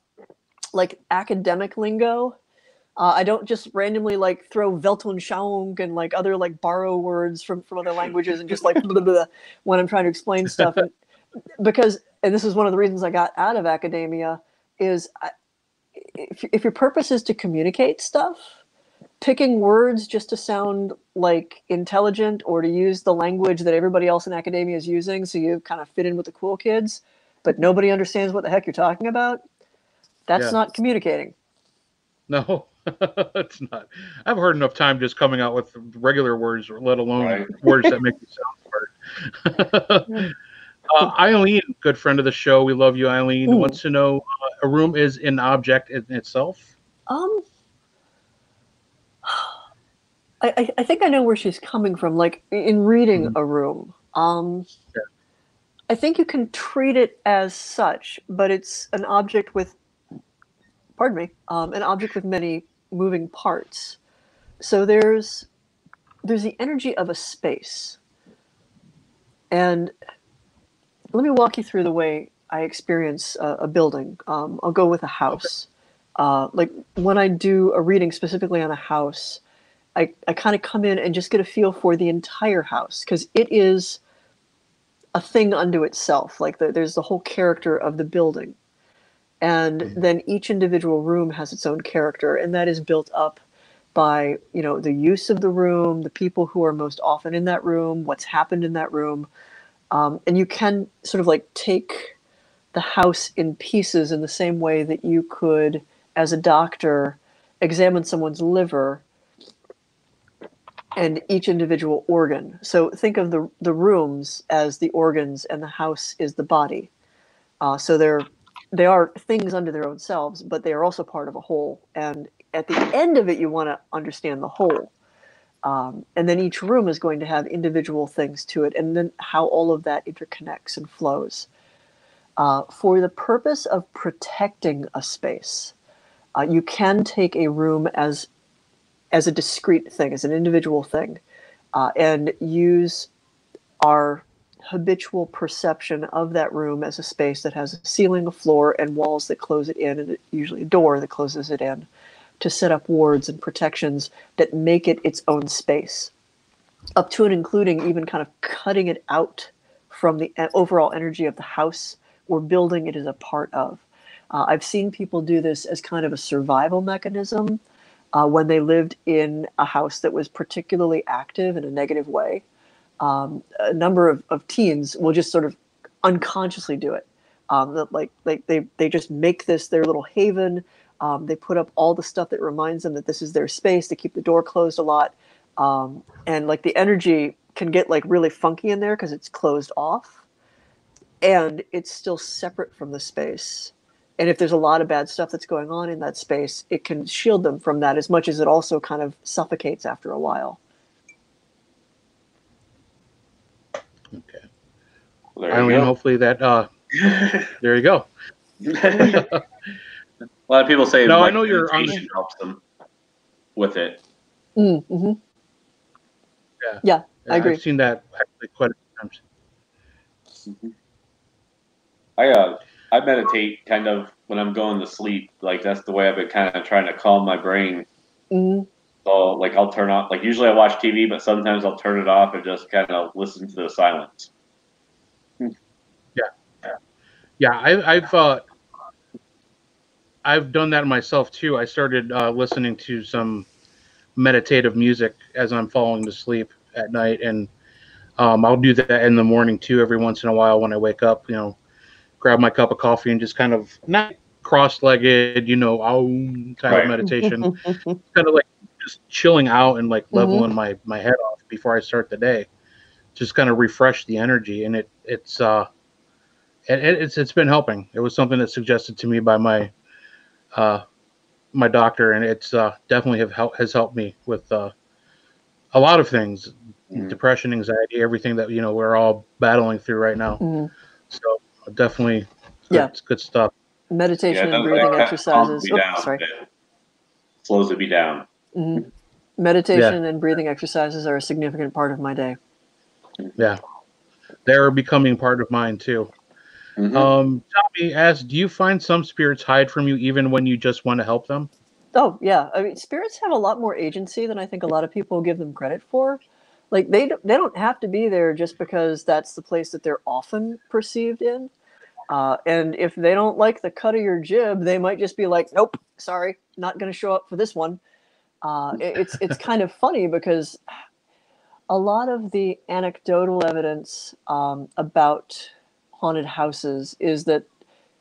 like academic lingo. I don't just randomly like throw Weltanschauung and like other like borrow words from other languages and just like blah, blah, blah, when I'm trying to explain stuff. And because, and this is one of the reasons I got out of academia, is if your purpose is to communicate stuff, picking words just to sound like intelligent or to use the language that everybody else in academia is using so you kind of fit in with the cool kids, but nobody understands what the heck you're talking about, that's not communicating. No, it's not. I've heard enough time just coming out with regular words, let alone words that make you sound smart. Eileen, good friend of the show. We love you, Eileen. Wants to know, a room is an object in itself? I think I know where she's coming from. Like in reading a room, I think you can treat it as such, but it's an object with, an object with many moving parts. So there's the energy of a space, and let me walk you through the way I experience a building. I'll go with a house. Like when I do a reading specifically on a house, I kind of come in and just get a feel for the entire house because it is a thing unto itself. Like there's the whole character of the building. And then each individual room has its own character, and that is built up by, the use of the room, the people who are most often in that room, what's happened in that room. And you can sort of like take the house in pieces in the same way that you could, as a doctor, examine someone's liver and each individual organ. So think of the rooms as the organs and the house is the body. So they are things unto their own selves, but they are also part of a whole. And at the end of it, you want to understand the whole. And then each room is going to have individual things to it, and then how all of that interconnects and flows. For the purpose of protecting a space, you can take a room as a discrete thing, as an individual thing, and use our habitual perception of that room as a space that has a ceiling, a floor, and walls that close it in, and usually a door that closes it in, to set up wards and protections that make it its own space, up to and including even kind of cutting it out from the overall energy of the house or building it is a part of. I've seen people do this as kind of a survival mechanism when they lived in a house that was particularly active in a negative way. A number of teens will just sort of unconsciously do it. They just make this their little haven. They put up all the stuff that reminds them that this is their space. They keep the door closed a lot. And like the energy can get like really funky in there because it's closed off and it's still separate from the space. And if there's a lot of bad stuff that's going on in that space, it can shield them from that as much as it also kind of suffocates after a while. Okay. Well, Eileen, hopefully that, there you go. A lot of people say no, like, I know meditation helps them with it. Mm-hmm. Yeah, I agree. I've seen that actually quite a few times. I meditate kind of when I'm going to sleep. Like that's the way I've been kind of trying to calm my brain. Mm-hmm. So like I'll turn off. Like usually I watch TV, but sometimes I'll turn it off and just kind of listen to the silence. Yeah. I've done that myself too. I started listening to some meditative music as I'm falling to sleep at night, and I'll do that in the morning too every once in a while when I wake up. Grab my cup of coffee and just kind of not cross-legged, kind of meditation, kind of like just chilling out and like leveling my head off before I start the day. Just kind of refresh the energy, and it's been helping. It was something that's suggested to me by my doctor, and it's definitely has helped me with a lot of things, depression, anxiety, everything that we're all battling through right now. So definitely, it's good stuff. Meditation and breathing exercises. Slows me down. Meditation and breathing exercises are a significant part of my day. Yeah, they're becoming part of mine too. Tommy asks, do you find some spirits hide from you even when you just want to help them? Oh, yeah. I mean, spirits have a lot more agency than I think a lot of people give them credit for. Like, they don't have to be there just because that's the place that they're often perceived in. And if they don't like the cut of your jib, they might just be like, nope, sorry, not going to show up for this one. It's kind of funny because a lot of the anecdotal evidence about haunted houses is that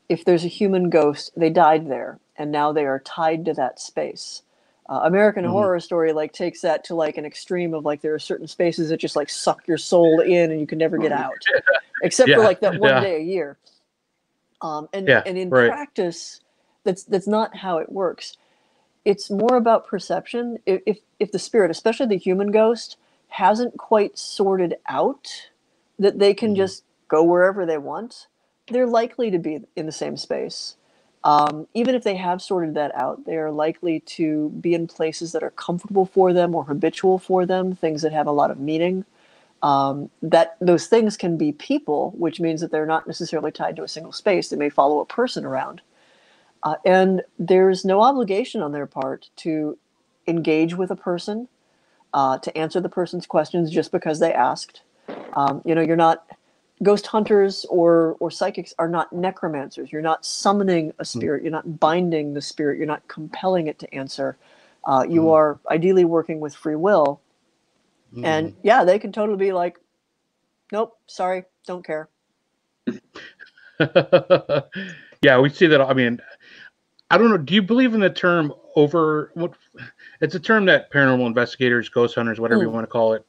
if there's a human ghost, they died there, and now they are tied to that space. American Horror Story takes that to an extreme of there are certain spaces that just suck your soul in and you can never get out, except for that one day a year. And in practice, that's not how it works. It's more about perception. If the spirit, especially the human ghost, hasn't quite sorted out that they can just go wherever they want, they're likely to be in the same space. Even if they have sorted that out, they are likely to be in places that are comfortable for them or habitual for them, things that have a lot of meaning. That those things can be people, which means that they're not necessarily tied to a single space. They may follow a person around. And there's no obligation on their part to engage with a person, to answer the person's questions just because they asked. You're not ghost hunters or psychics are not necromancers. You're not summoning a spirit. You're not binding the spirit. You're not compelling it to answer. You are ideally working with free will. And yeah, they can totally be like, nope, sorry, don't care. Yeah, we see that. I mean, I don't know. Do you believe in the term it's a term that paranormal investigators, ghost hunters, whatever you want to call it,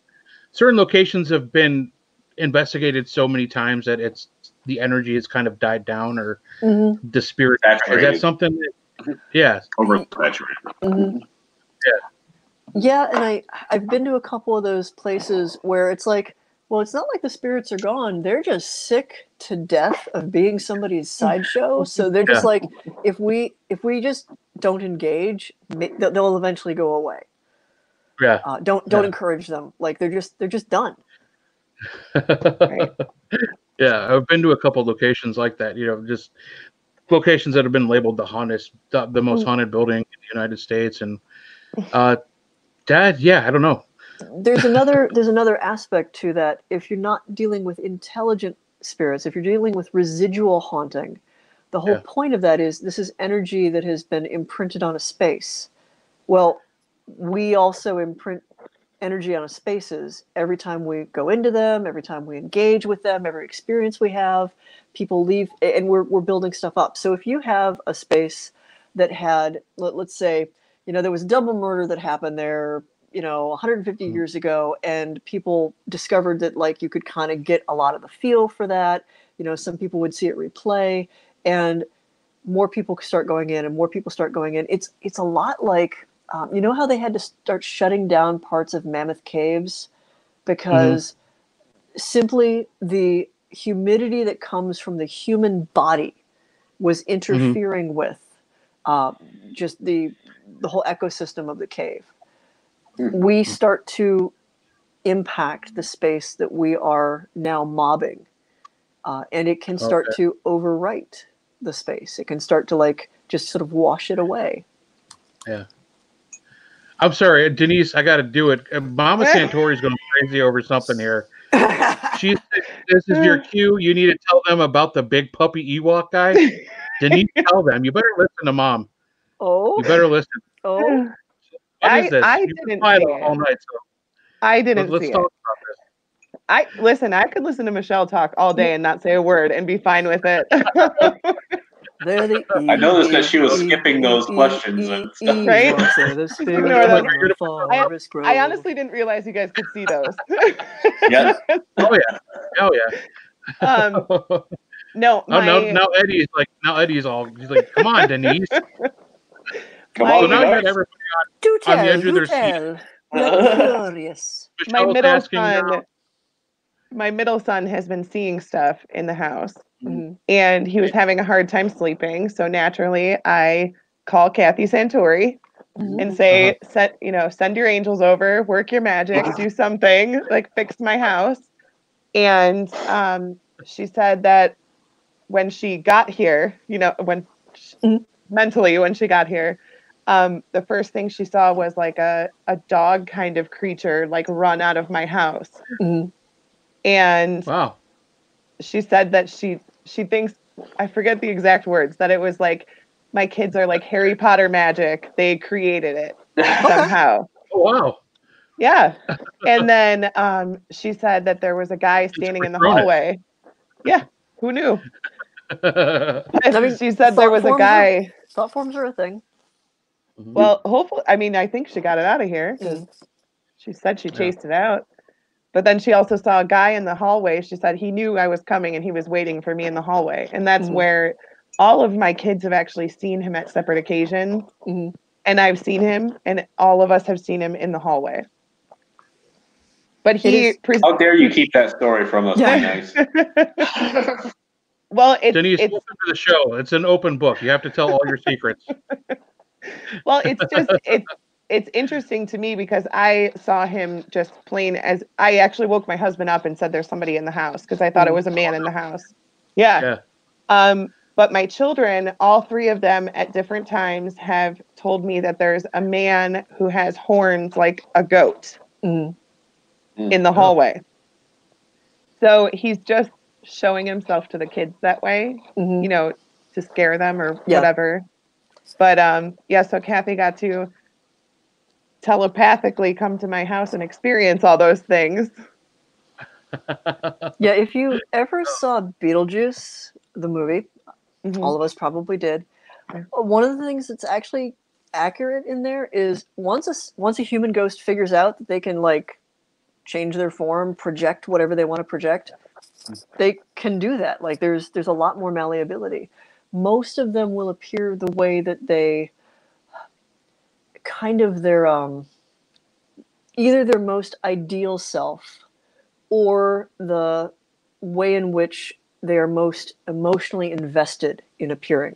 certain locations have been investigated so many times that the energy has kind of died down, or the spirit. Is that something that, oversaturated? Yeah, and I've been to a couple of those places where it's like, well, it's not like the spirits are gone. They're just sick to death of being somebody's sideshow. So they're just like, if we just don't engage, they'll eventually go away. Yeah. Don't encourage them. They're just done. Right. Yeah, I've been to a couple of locations like that. Just locations that have been labeled the most haunted building in the United States, and Dad, I don't know. there's another aspect to that. If you're not dealing with intelligent spirits, if you're dealing with residual haunting, the whole point of that is this is energy that has been imprinted on a space. Well, we also imprint energy on spaces every time we go into them, every time we engage with them, every experience we have. People leave, and we're building stuff up. So if you have a space that had, let's say, there was a double murder that happened there, 150 years ago, and people discovered that like you could kind of get a lot of the feel for that. Some people would see it replay, and more people start going in, and more people start going in. It's a lot like, how they had to start shutting down parts of Mammoth Caves because simply the humidity that comes from the human body was interfering with just the whole ecosystem of the cave. We start to impact the space that we are now mobbing, and it can start to overwrite the space. It can start to like just sort of wash it away. Yeah. I'm sorry, Denise, I got to do it. Mama Santori's going crazy over something here. She said, this is your cue. You need to tell them about the big puppy Ewok guy. Denise, tell them. You better listen to Mom. Oh. You better listen. Oh. What is this? I didn't see it. All night, so I didn't let's see talk it. about this. I could listen to Michelle talk all day and not say a word and be fine with it. I noticed that she was skipping those questions and stuff. Right? Ignore them. I honestly didn't realize you guys could see those. Yeah. Oh yeah. No. Now Eddie's he's like, come on, Denise. Come on. So now we got everybody on the edge of their seat. Curious. My middle son has been seeing stuff in the house, and he was having a hard time sleeping. So naturally, I call Kathy Santori and say, send your angels over, work your magic, do something, like fix my house. And she said that when she got here, when she got here, the first thing she saw was like a dog kind of creature like run out of my house. And wow. She said that she thinks, I forget the exact words, that it was like my kids are like Harry Potter magic. They created it somehow. Oh, wow. Yeah. And then she said that there was a guy standing in the hallway. Yeah. Who knew? She said there was a guy. Thought forms are a thing. Well, hopefully, I think she got it out of here. She said she chased it out. But then she also saw a guy in the hallway. She said he knew I was coming and he was waiting for me in the hallway. And that's where all of my kids have actually seen him at separate occasions. And I've seen him, and all of us have seen him in the hallway. But how dare you keep that story from us? Nice. Well, Denise, welcome to the show. It's an open book. You have to tell all your secrets. Well, it's interesting to me because I saw him just plain as I actually woke my husband up and said there's somebody in the house because I thought it was a man in the house. Yeah. But my children, all three of them at different times have told me that there's a man who has horns like a goat in the hallway. So he's just showing himself to the kids that way, to scare them or whatever. But so Kathy got to telepathically come to my house and experience all those things. Yeah, if you ever saw Beetlejuice, the movie, all of us probably did. One of the things that's actually accurate in there is once a human ghost figures out that they can like change their form, project whatever they want to project, they can do that. Like there's a lot more malleability. Most of them will appear the way that they kind of their either their most ideal self or the way in which they are most emotionally invested in appearing.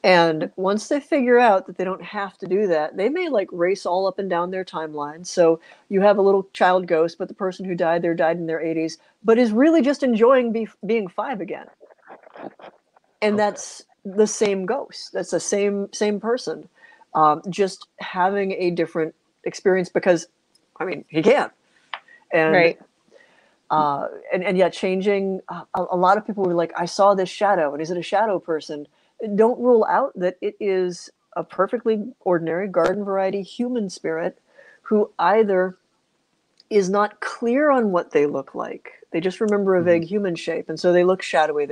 And once they figure out that they don't have to do that, they may like race all up and down their timeline. So you have a little child ghost, but the person who died there died in their 80s, but is really just enjoying being 5 again. And that's the same ghost. That's the same person, just having a different experience because I mean, he can. And Right. and yet changing, a lot of people were like, I saw this shadow, and is it a shadow person? Don't rule out that it is a perfectly ordinary garden variety human spirit who either is not clear on what they look like. They just remember a vague human shape, and so they look shadowy.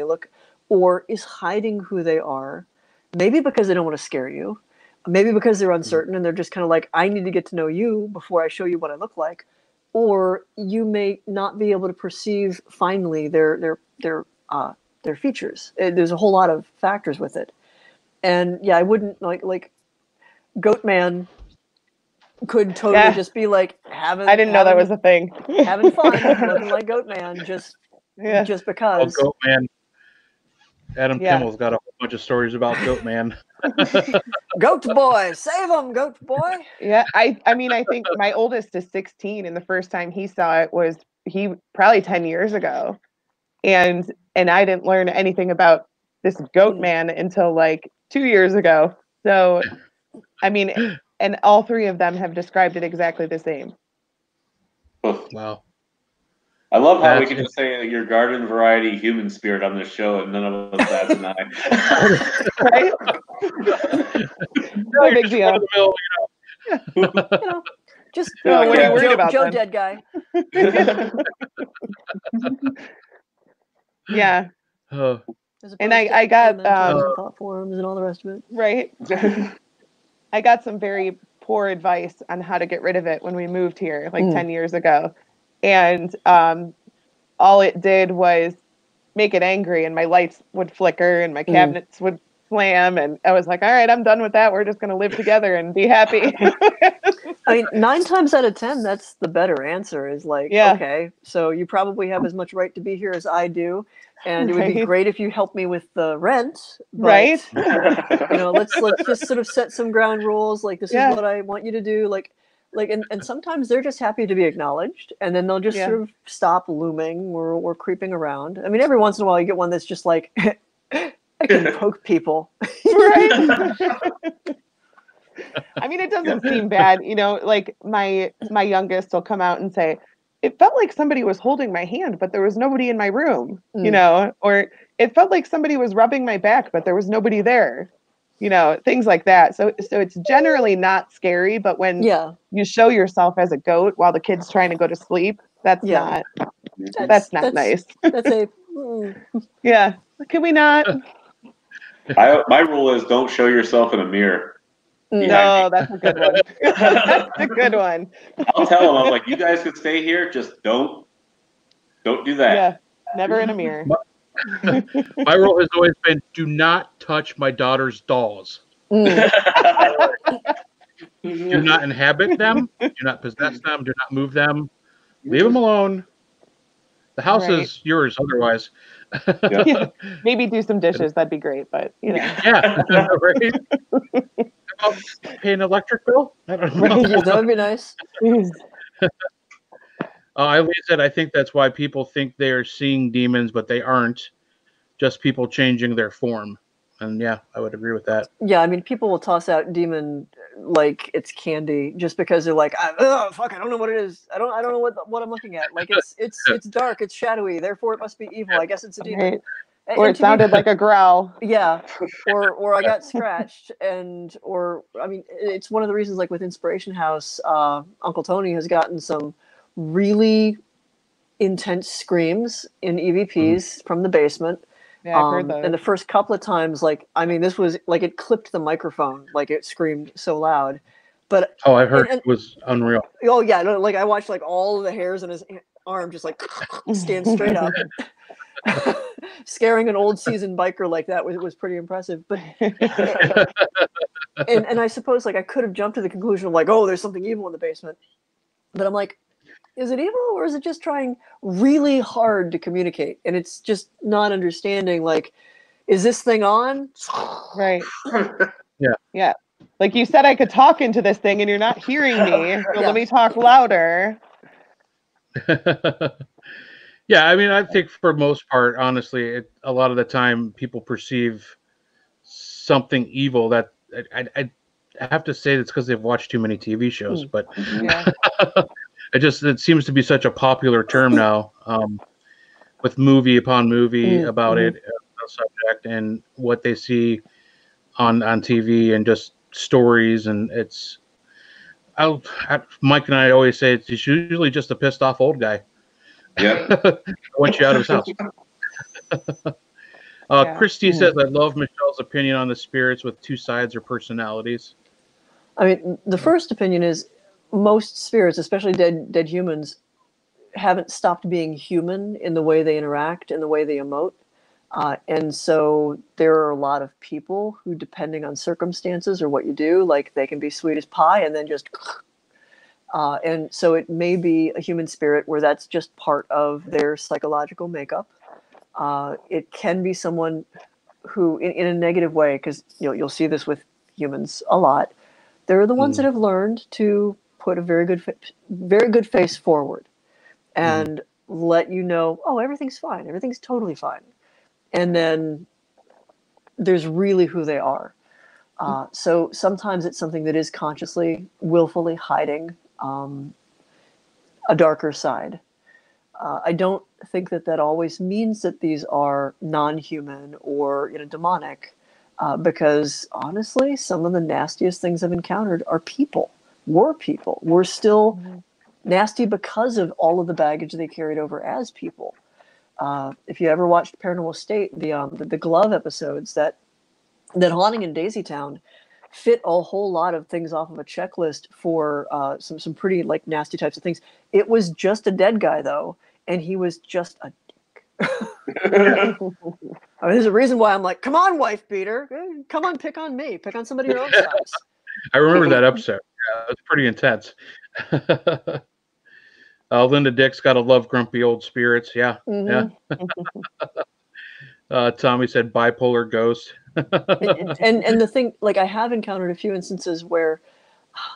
Or is hiding who they are, maybe because they don't want to scare you, maybe because they're uncertain and they're just kind of like, I need to get to know you before I show you what I look like. Or you may not be able to perceive finally their features. There's a whole lot of factors with it, and yeah, I wouldn't like Goat Man could totally just be like I didn't know that was a thing. having fun, looking like Goat Man, just because. Goat Man. Adam Kimmel's got a whole bunch of stories about Goat Man. Goat boy, save him, Goat boy. Yeah, I mean, I think my oldest is 16, and the first time he saw it was probably 10 years ago, and I didn't learn anything about this Goat Man until like 2 years ago. So, I mean, and all three of them have described it exactly the same. Wow. I love how we can just say your garden variety human spirit on this show, and none of us bats an eye. Right? No big deal. Just what are you worried about? Joe dead guy. Yeah. And I got thought forms and all the rest of it. Right. I got some very poor advice on how to get rid of it when we moved here, like 10 years ago. And all it did was make it angry, and my lights would flicker and my cabinets would slam, and I was like, all right, I'm done with that. We're just going to live together and be happy. I mean, 9 times out of 10, that's the better answer, is like, okay, so you probably have as much right to be here as I do, and it would be great if you helped me with the rent, but, let's just sort of set some ground rules, like, this is what I want you to do, like, and sometimes they're just happy to be acknowledged, and then they'll just sort of stop looming or creeping around. I mean, every once in a while you get one that's just like, I can poke people. Right? I mean, it doesn't seem bad, like my youngest will come out and say, it felt like somebody was holding my hand, but there was nobody in my room, or it felt like somebody was rubbing my back, but there was nobody there. Things like that. So it's generally not scary, but when you show yourself as a goat while the kid's trying to go to sleep, that's not nice. That's a yeah. Can we not? My rule is don't show yourself in a mirror. No, that's a good one. That's a good one. I'll tell them, I'm like, you guys could stay here, just don't do that. Yeah, never in a mirror. My rule has always been, do not touch my daughter's dolls. Do not inhabit them. Do not possess them. Do not move them. Leave them alone. The house is yours otherwise. Maybe do some dishes. That'd be great, but Yeah, right? Pay an electric bill? I don't know. That would be nice. Eileen said, I think that's why people think they are seeing demons, but they aren't. Just people changing their form. And yeah, I would agree with that. Yeah, I mean, people will toss out demon like it's candy just because they're like, fuck, I don't know what it is. I don't know what I'm looking at. Like it's dark, it's shadowy, therefore it must be evil. I guess it's a demon. Right. Or it sounded like a growl. Yeah. Or I got scratched, or I mean, it's one of the reasons, like with Inspiration House, Uncle Tony has gotten some really intense screams in EVPs from the basement. Yeah, I've heard that. And the first couple of times, like, I mean, this was like, it clipped the microphone, like it screamed so loud. But I heard it was unreal. Oh yeah, like I watched like all of the hairs in his arm just like stand straight up. Scaring an old seasoned biker like that was pretty impressive. But and I suppose like I could have jumped to the conclusion of like, oh, there's something evil in the basement. But I'm like, is it evil, or is it just trying really hard to communicate? And it's just not understanding, like, is this thing on? Right. Yeah. Yeah. Like you said, I could talk into this thing and you're not hearing me. So let me talk louder. Yeah, I mean, I think for most part, honestly, a lot of the time people perceive something evil that I have to say that's because they've watched too many TV shows. But it seems to be such a popular term now, with movie upon movie about it, the subject, and what they see on TV, and just stories, and it's. Mike and I always say it's usually just a pissed off old guy. Yeah. Wants you out of his house. Christy says, I love Michelle's opinion on the spirits with two sides or personalities. I mean, the first opinion is most spirits, especially dead humans, haven't stopped being human in the way they interact, in the way they emote. And so there are a lot of people who, depending on circumstances or what you do, like they can be sweet as pie and then just... and so it may be a human spirit where that's just part of their psychological makeup. It can be someone who, in a negative way, because you'll see this with humans a lot. They're the ones that have learned to put a very good face forward and let you know, oh, everything's fine, everything's totally fine, and then there's really who they are. So sometimes it's something that is consciously, willfully hiding a darker side. I don't think that always means that these are non-human or demonic, because honestly, some of the nastiest things I've encountered are people. We're still nasty because of all of the baggage they carried over as people. If you ever watched Paranormal State, the glove episodes, that Haunting in Daisy Town fit a whole lot of things off of a checklist for some pretty nasty types of things. It was just a dead guy though, and he was just a dick. I mean, there's a reason why I'm like, come on, wife beater, come on, pick on me, pick on somebody your own size. I remember that episode. Yeah, it was pretty intense. Linda Dick's got to love grumpy old spirits. Yeah, yeah. Tommy said bipolar ghost. and the thing, I have encountered a few instances where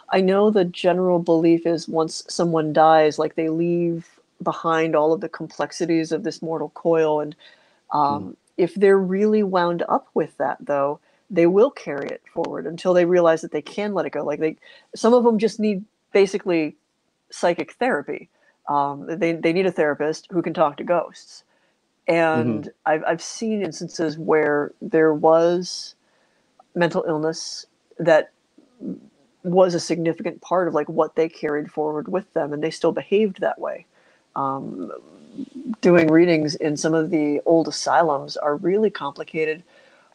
I know the general belief is once someone dies, they leave behind all of the complexities of this mortal coil, and if they're really wound up with that, though, they will carry it forward until they realize that they can let it go. Some of them just need basically psychic therapy. They need a therapist who can talk to ghosts. And I've seen instances where there was mental illness that was a significant part of what they carried forward with them, and they still behaved that way. Doing readings in some of the old asylums are really complicated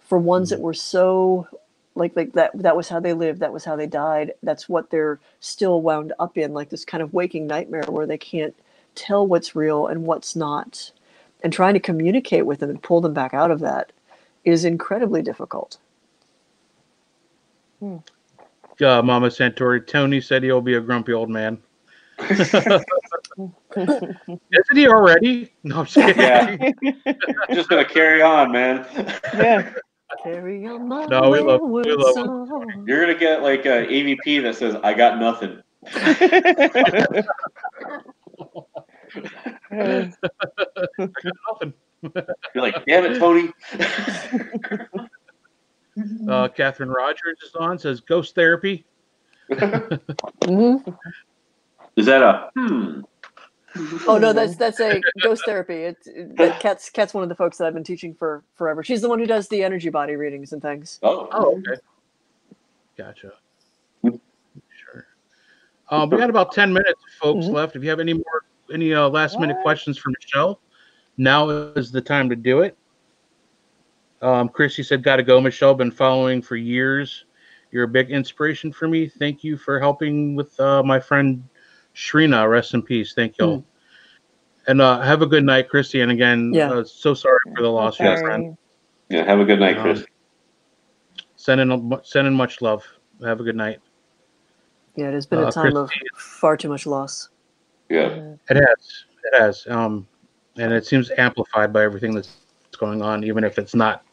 for ones that were so that was how they lived, that was how they died, that's what they're still wound up in, this kind of waking nightmare where they can't tell what's real and what's not. And trying to communicate with them and pull them back out of that is incredibly difficult. Mama Santori, Tony said he'll be a grumpy old man. Isn't he already? No, I'm just kidding. Yeah. I'm just gonna carry on, man. Yeah. Carry on my No, we love song. You're gonna get a AVP that says, "I got nothing." Nothing. You're like, damn it, Tony. Catherine Rogers is on, says ghost therapy. Is that a Oh no, that's a ghost therapy. Kat's one of the folks that I've been teaching for forever. She's the one who does the energy body readings and things. Oh, okay. Gotcha. Sure. We got about 10 minutes, folks, left. If you have any last minute questions for Michelle, now is the time to do it. Chrissy said, "Gotta go, Michelle. Been following for years. You're a big inspiration for me. Thank you for helping with my friend Shrina. Rest in peace. Thank you." And have a good night, Christy. And again, so sorry for the loss of your friend. Yeah, have a good night, Chris. Sending much love. Have a good night. Yeah, it has been a time of far too much loss. Yeah, it has. And it seems amplified by everything that's going on, even if it's not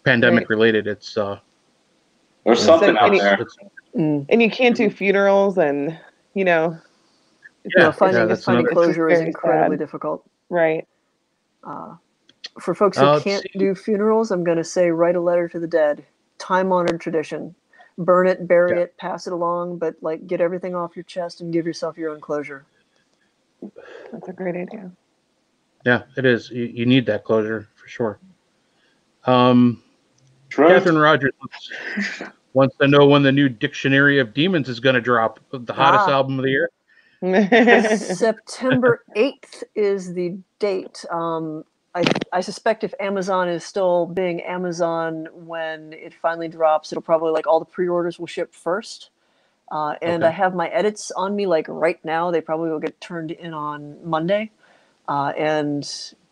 pandemic related. It's there's something out there. And you can't do funerals, and finding closure is incredibly difficult. Right. For folks who can't do funerals, I'm going to say write a letter to the dead. Time-honored tradition. Burn it, bury it, pass it along, but get everything off your chest and give yourself your own closure. That's a great idea. Yeah, it is. You need that closure for sure. Trust. Catherine Rogers wants to know when the new Dictionary of Demons is going to drop. The hottest album of the year. September 8th is the date. I suspect if Amazon is still being Amazon when it finally drops, it'll probably, like, all the pre-orders will ship first. And I have my edits on me, like, right now. They probably will get turned in on Monday. And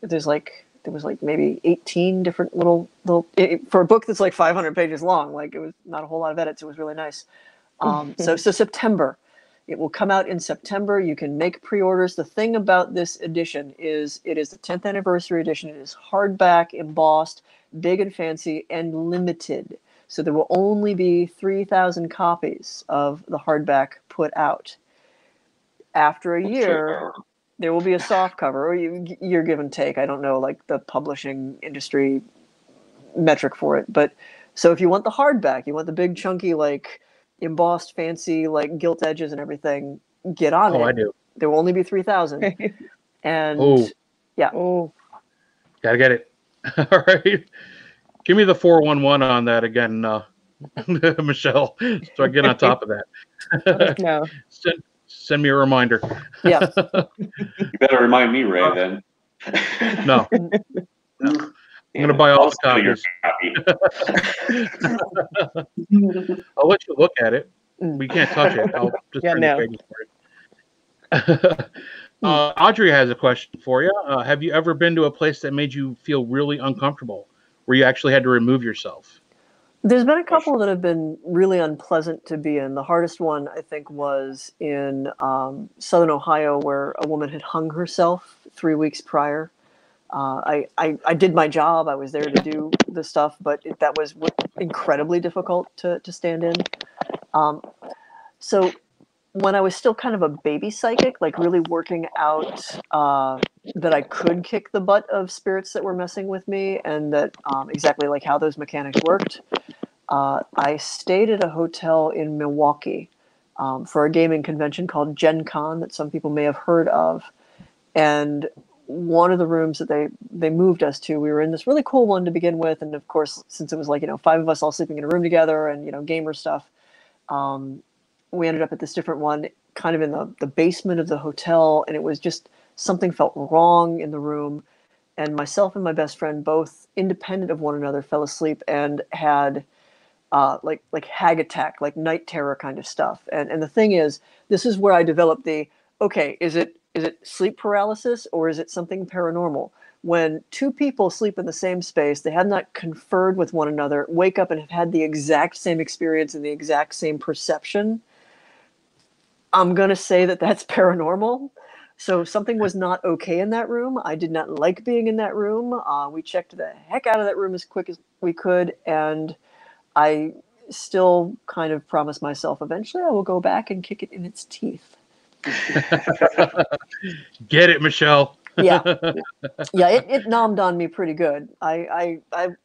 there was like maybe 18 different little for a book that's like 500 pages long. Like, it was not a whole lot of edits. It was really nice. So September. It will come out in September. You can make pre-orders. The thing about this edition is it is the 10th anniversary edition. It is hardback, embossed, big and fancy, and limited. So there will only be 3,000 copies of the hardback put out. After a year, there will be a soft cover, or your give and take. I don't know, like, the publishing industry metric for it. But so if you want the hardback, you want the big, chunky, like, embossed, fancy, like, gilt edges and everything, get on it. I do. There will only be 3,000. And gotta get it. All right, give me the 411 on that again, Michelle, so I get on top of that. Let us know. Send me a reminder. Yeah. You better remind me, Ray, then. No. I'm going to buy all the copies. I'll let you look at it. We can't touch it. I'll just turn the pages for it. Audrey has a question for you. Have you ever been to a place that made you feel really uncomfortable, where you actually had to remove yourself? There's been a couple that have been really unpleasant to be in. The hardest one, I think, was in Southern Ohio, where a woman had hung herself 3 weeks prior. I did my job. I was there to do the stuff, but that was incredibly difficult to stand in. So when I was still kind of a baby psychic, like really working out that I could kick the butt of spirits that were messing with me, and that exactly like how those mechanics worked, I stayed at a hotel in Milwaukee for a gaming convention called Gen Con that some people may have heard of. And one of the rooms that they moved us to, we were in this really cool one to begin with. And of course, since it was like, 5 of us all sleeping in a room together and, gamer stuff, we ended up at this different one kind of in the basement of the hotel. And it was just something felt wrong in the room. And myself and my best friend, both independent of one another, fell asleep and had like hag attack, like night terror kind of stuff. And the thing is, this is where I developed is it sleep paralysis or is it something paranormal? When two people sleep in the same space, they have not conferred with one another, wake up and have had the exact same experience and the exact same perception, I'm going to say that that's paranormal. So something was not okay in that room. I did not like being in that room. We checked the heck out of that room as quick as we could, and I still kind of promised myself eventually I will go back and kick it in its teeth. Get it, Michelle. Yeah, it nommed on me pretty good. I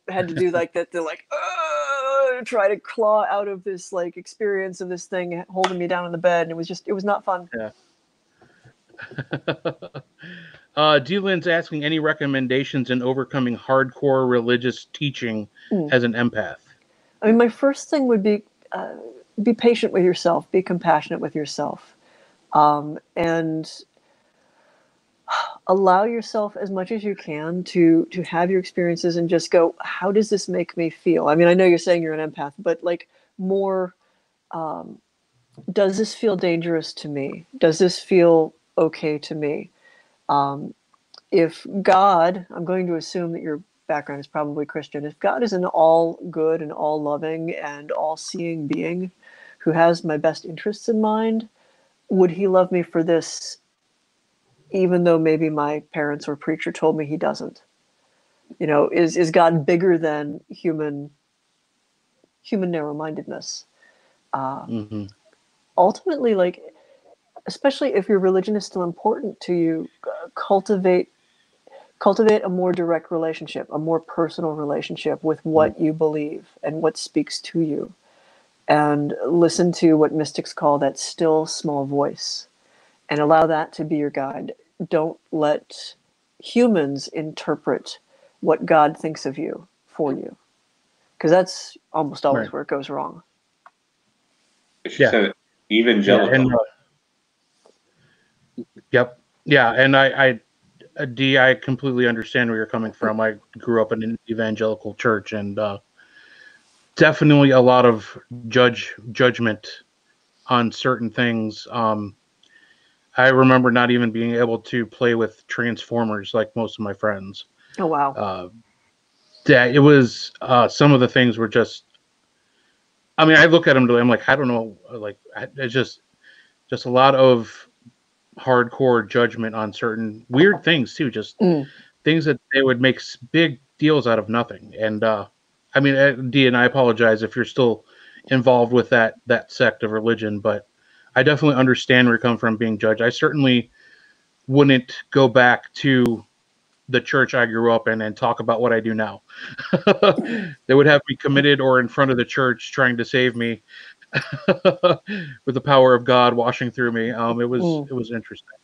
had to do like that. They're like, try to claw out of this like experience of this thing holding me down in the bed, and it was not fun. Yeah. D-Lynn's asking any recommendations in overcoming hardcore religious teaching as an empath. I mean, my first thing would be patient with yourself, be compassionate with yourself, and allow yourself as much as you can to have your experiences and just go, how does this make me feel? I mean, I know you're saying you're an empath, but like more, does this feel dangerous to me? Does this feel okay to me? If God, I'm going to assume that your background is probably Christian. If God is an all good and all loving and all seeing being who has my best interests in mind, would he love me for this, even though maybe my parents or preacher told me he doesn't? Is God bigger than human narrow-mindedness? Ultimately, like, especially if your religion is still important to you, cultivate a more direct relationship, a more personal relationship with what you believe and what speaks to you. And listen to what mystics call that still small voice and allow that to be your guide. don't let humans interpret what God thinks of you for you, because that's almost always where it goes wrong. She said evangelical. Yeah, and, yep. Yeah, and Dee, I completely understand where you're coming from. I grew up in an evangelical church, and definitely a lot of judgment on certain things. I remember not even being able to play with Transformers like most of my friends. Oh wow! Yeah, it was some of the things were just. I mean, I look at them today. I'm like, I don't know. Like, it's just a lot of hardcore judgment on certain weird things too. Just things that they would make big deals out of nothing. And I mean, Dee, and I apologize if you're still involved with that sect of religion, but I definitely understand where you're coming from being judged. I certainly wouldn't go back to the church I grew up in and talk about what I do now. They would have me committed or in front of the church trying to save me with the power of God washing through me. It was interesting.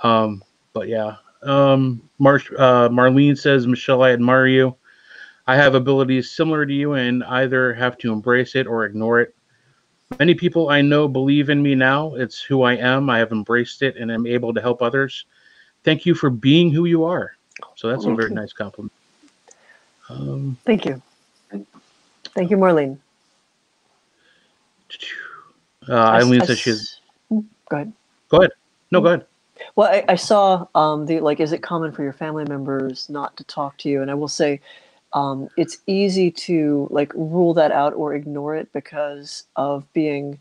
But yeah. Marlene says, Michelle, I admire you. I have abilities similar to you and either have to embrace it or ignore it. Many people I know believe in me now. It's who I am. I have embraced it and am able to help others. Thank you for being who you are. So that's a very nice compliment. Thank you. Thank you, Marlene. Eileen says she's. Go ahead. Go ahead. No, go ahead. Well, I saw is it common for your family members not to talk to you? And I will say, it's easy to rule that out or ignore it because of being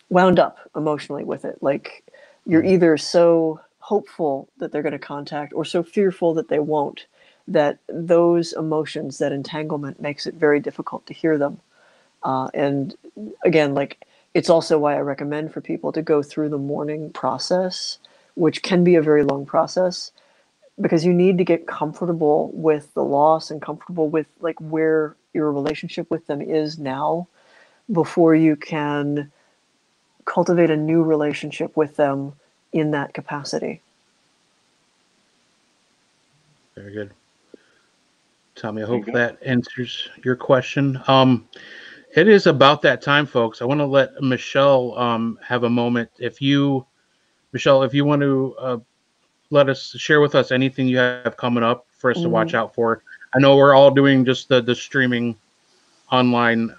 wound up emotionally with it. Like you're either so hopeful that they're going to contact or so fearful that they won't, that those emotions, that entanglement makes it very difficult to hear them. And again, it's also why I recommend for people to go through the mourning process, which can be a very long process, because you need to get comfortable with the loss and comfortable with where your relationship with them is now before you can cultivate a new relationship with them in that capacity. Very good. Tommy, I hope that answers your question. It is about that time, folks. I want to let Michelle have a moment. Michelle, if you want to let us share with us anything you have coming up for us to watch out for. I know we're all doing just the streaming online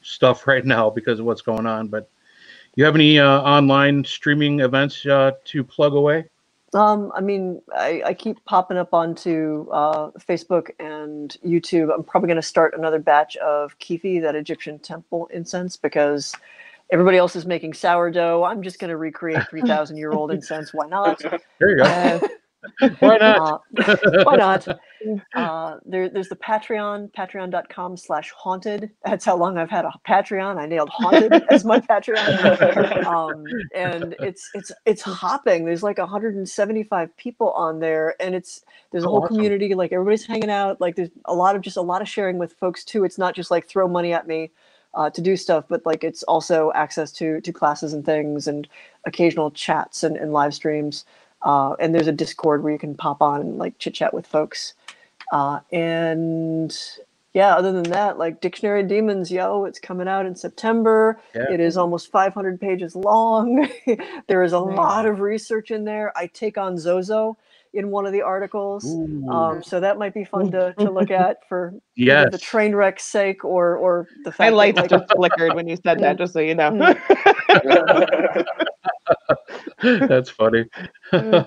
stuff right now because of what's going on, but you have any online streaming events to plug away? I mean, I keep popping up onto Facebook and YouTube. I'm probably going to start another batch of Kefi, that Egyptian temple incense, because everybody else is making sourdough. I'm just going to recreate 3,000-year-old incense. Why not? There you go. Why not? Why not? There's the Patreon, patreon.com/haunted. That's how long I've had a Patreon. I nailed haunted as my Patreon. And it's hopping. There's 175 people on there, and there's a whole community. Everybody's hanging out. There's a lot of sharing with folks too. It's not just throw money at me to do stuff, but it's also access to classes and things, and occasional chats and live streams. And there's a Discord where you can pop on and chit chat with folks. And yeah, other than that, Dictionary of Demons, it's coming out in September. Yeah. It is almost 500 pages long. There is a lot of research in there. I take on Zozo in one of the articles. So that might be fun to look at for either the train wreck's sake or the fact my lights just flickered when you said that, just so you know. That's funny. A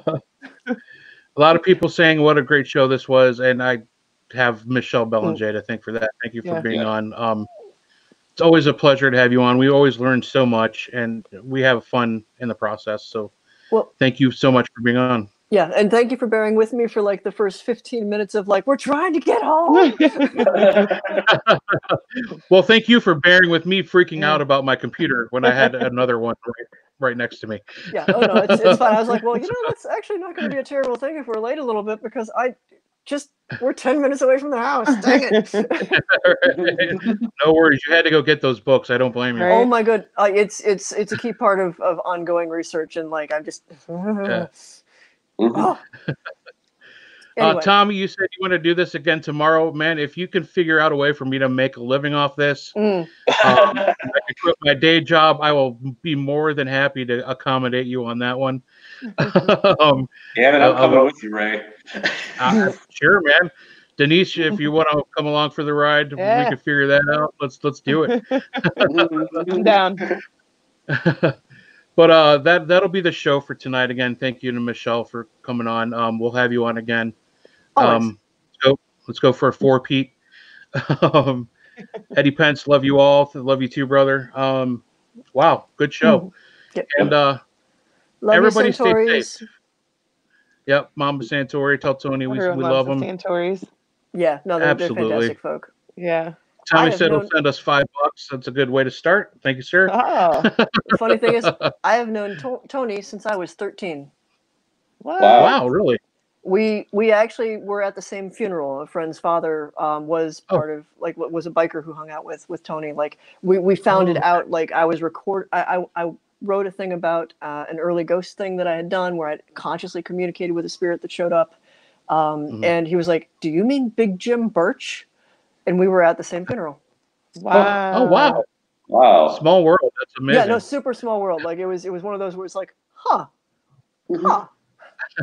lot of people saying what a great show this was, and I have Michelle Belanger to thank for that. Thank you for being on. It's always a pleasure to have you on. We always learn so much, and we have fun in the process. So thank you so much for being on. Yeah, and thank you for bearing with me for the first 15 minutes of we're trying to get home. Well, thank you for bearing with me freaking out about my computer when I had another one right next to me. Yeah, oh no, it's fine. I was like, well, that's actually not going to be a terrible thing if we're late a little bit, because we're 10 minutes away from the house. Dang it. No worries. You had to go get those books. I don't blame you. Right. Oh my god, it's a key part of ongoing research, and like I'm just. Yeah. Oh. Anyway. Tommy, you said you want to do this again tomorrow, man. If you can figure out a way for me to make a living off this, I can quit my day job. I will be more than happy to accommodate you on that one. I'm coming with you, Ray. Sure, man. Denise, if you want to come along for the ride, we can figure that out. Let's do it. I'm down. But that'll be the show for tonight. Again, thank you to Michelle for coming on. We'll have you on again. Let's go for a 4-peat. Eddie Pence, love you all. Love you too, brother. Wow, good show. And everybody stay safe. Yep, Mama Santori, tell Tony we love them. Santoris. Yeah, no, they're fantastic folk. Yeah. Tommy said he'll send us $5. That's a good way to start. Thank you, sir. Oh. The funny thing is, I have known Tony since I was 13. Wow, really? We actually were at the same funeral. A friend's father was part of, like, was a biker who hung out with Tony. Like, we found it out. Like, I was I wrote a thing about an early ghost thing that I had done where I consciously communicated with a spirit that showed up. And he was like, "Do you mean Big Jim Birch?" And we were at the same funeral. Wow. Oh, wow. Wow. Small world. That's amazing. Yeah, no, super small world. Like, it was one of those where it's like,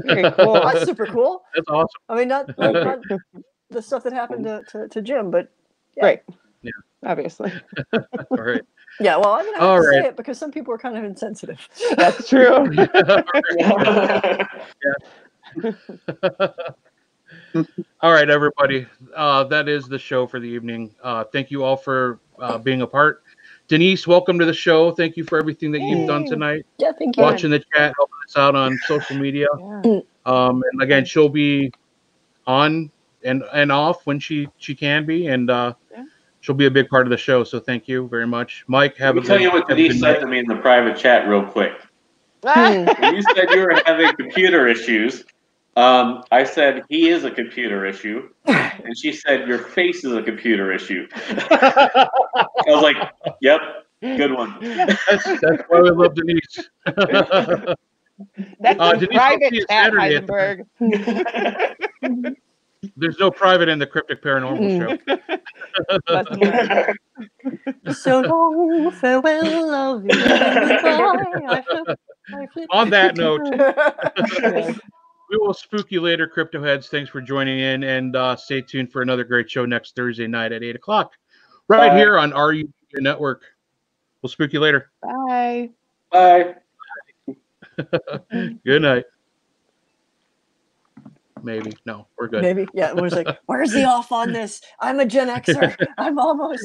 Very cool. That's super cool. That's awesome. I mean, not the stuff that happened to Jim, but yeah. Right. Yeah. Obviously. All right. Yeah, well, I mean, I have to say it because some people are kind of insensitive. That's true. All right, everybody. That is the show for the evening. Thank you all for being a part. Denise, welcome to the show. Thank you for everything that you've done tonight. Yeah, thank you. Watching the chat, helping us out on social media. Yeah. And again, she'll be on and off when she can be, and she'll be a big part of the show. So thank you very much, Mike. Let me tell you what Denise said to me in the private chat real quick. When you said you were having computer issues, I said he is a computer issue, and she said your face is a computer issue. I was like, "Yep, good one." That's why we love Denise. That's a Denise, private chat, Heisenberg. There's no private in the Cryptic Paranormal show. So long, farewell, love you, goodbye. On that note, we will spook you later, Crypto Heads. Thanks for joining in, and stay tuned for another great show next Thursday night at 8 o'clock, right here on RU Network. We'll spook you later. Bye. Bye. Good night. Maybe. No, we're good. Maybe. Yeah, it was like, where's the off on this? I'm a Gen Xer. I'm almost.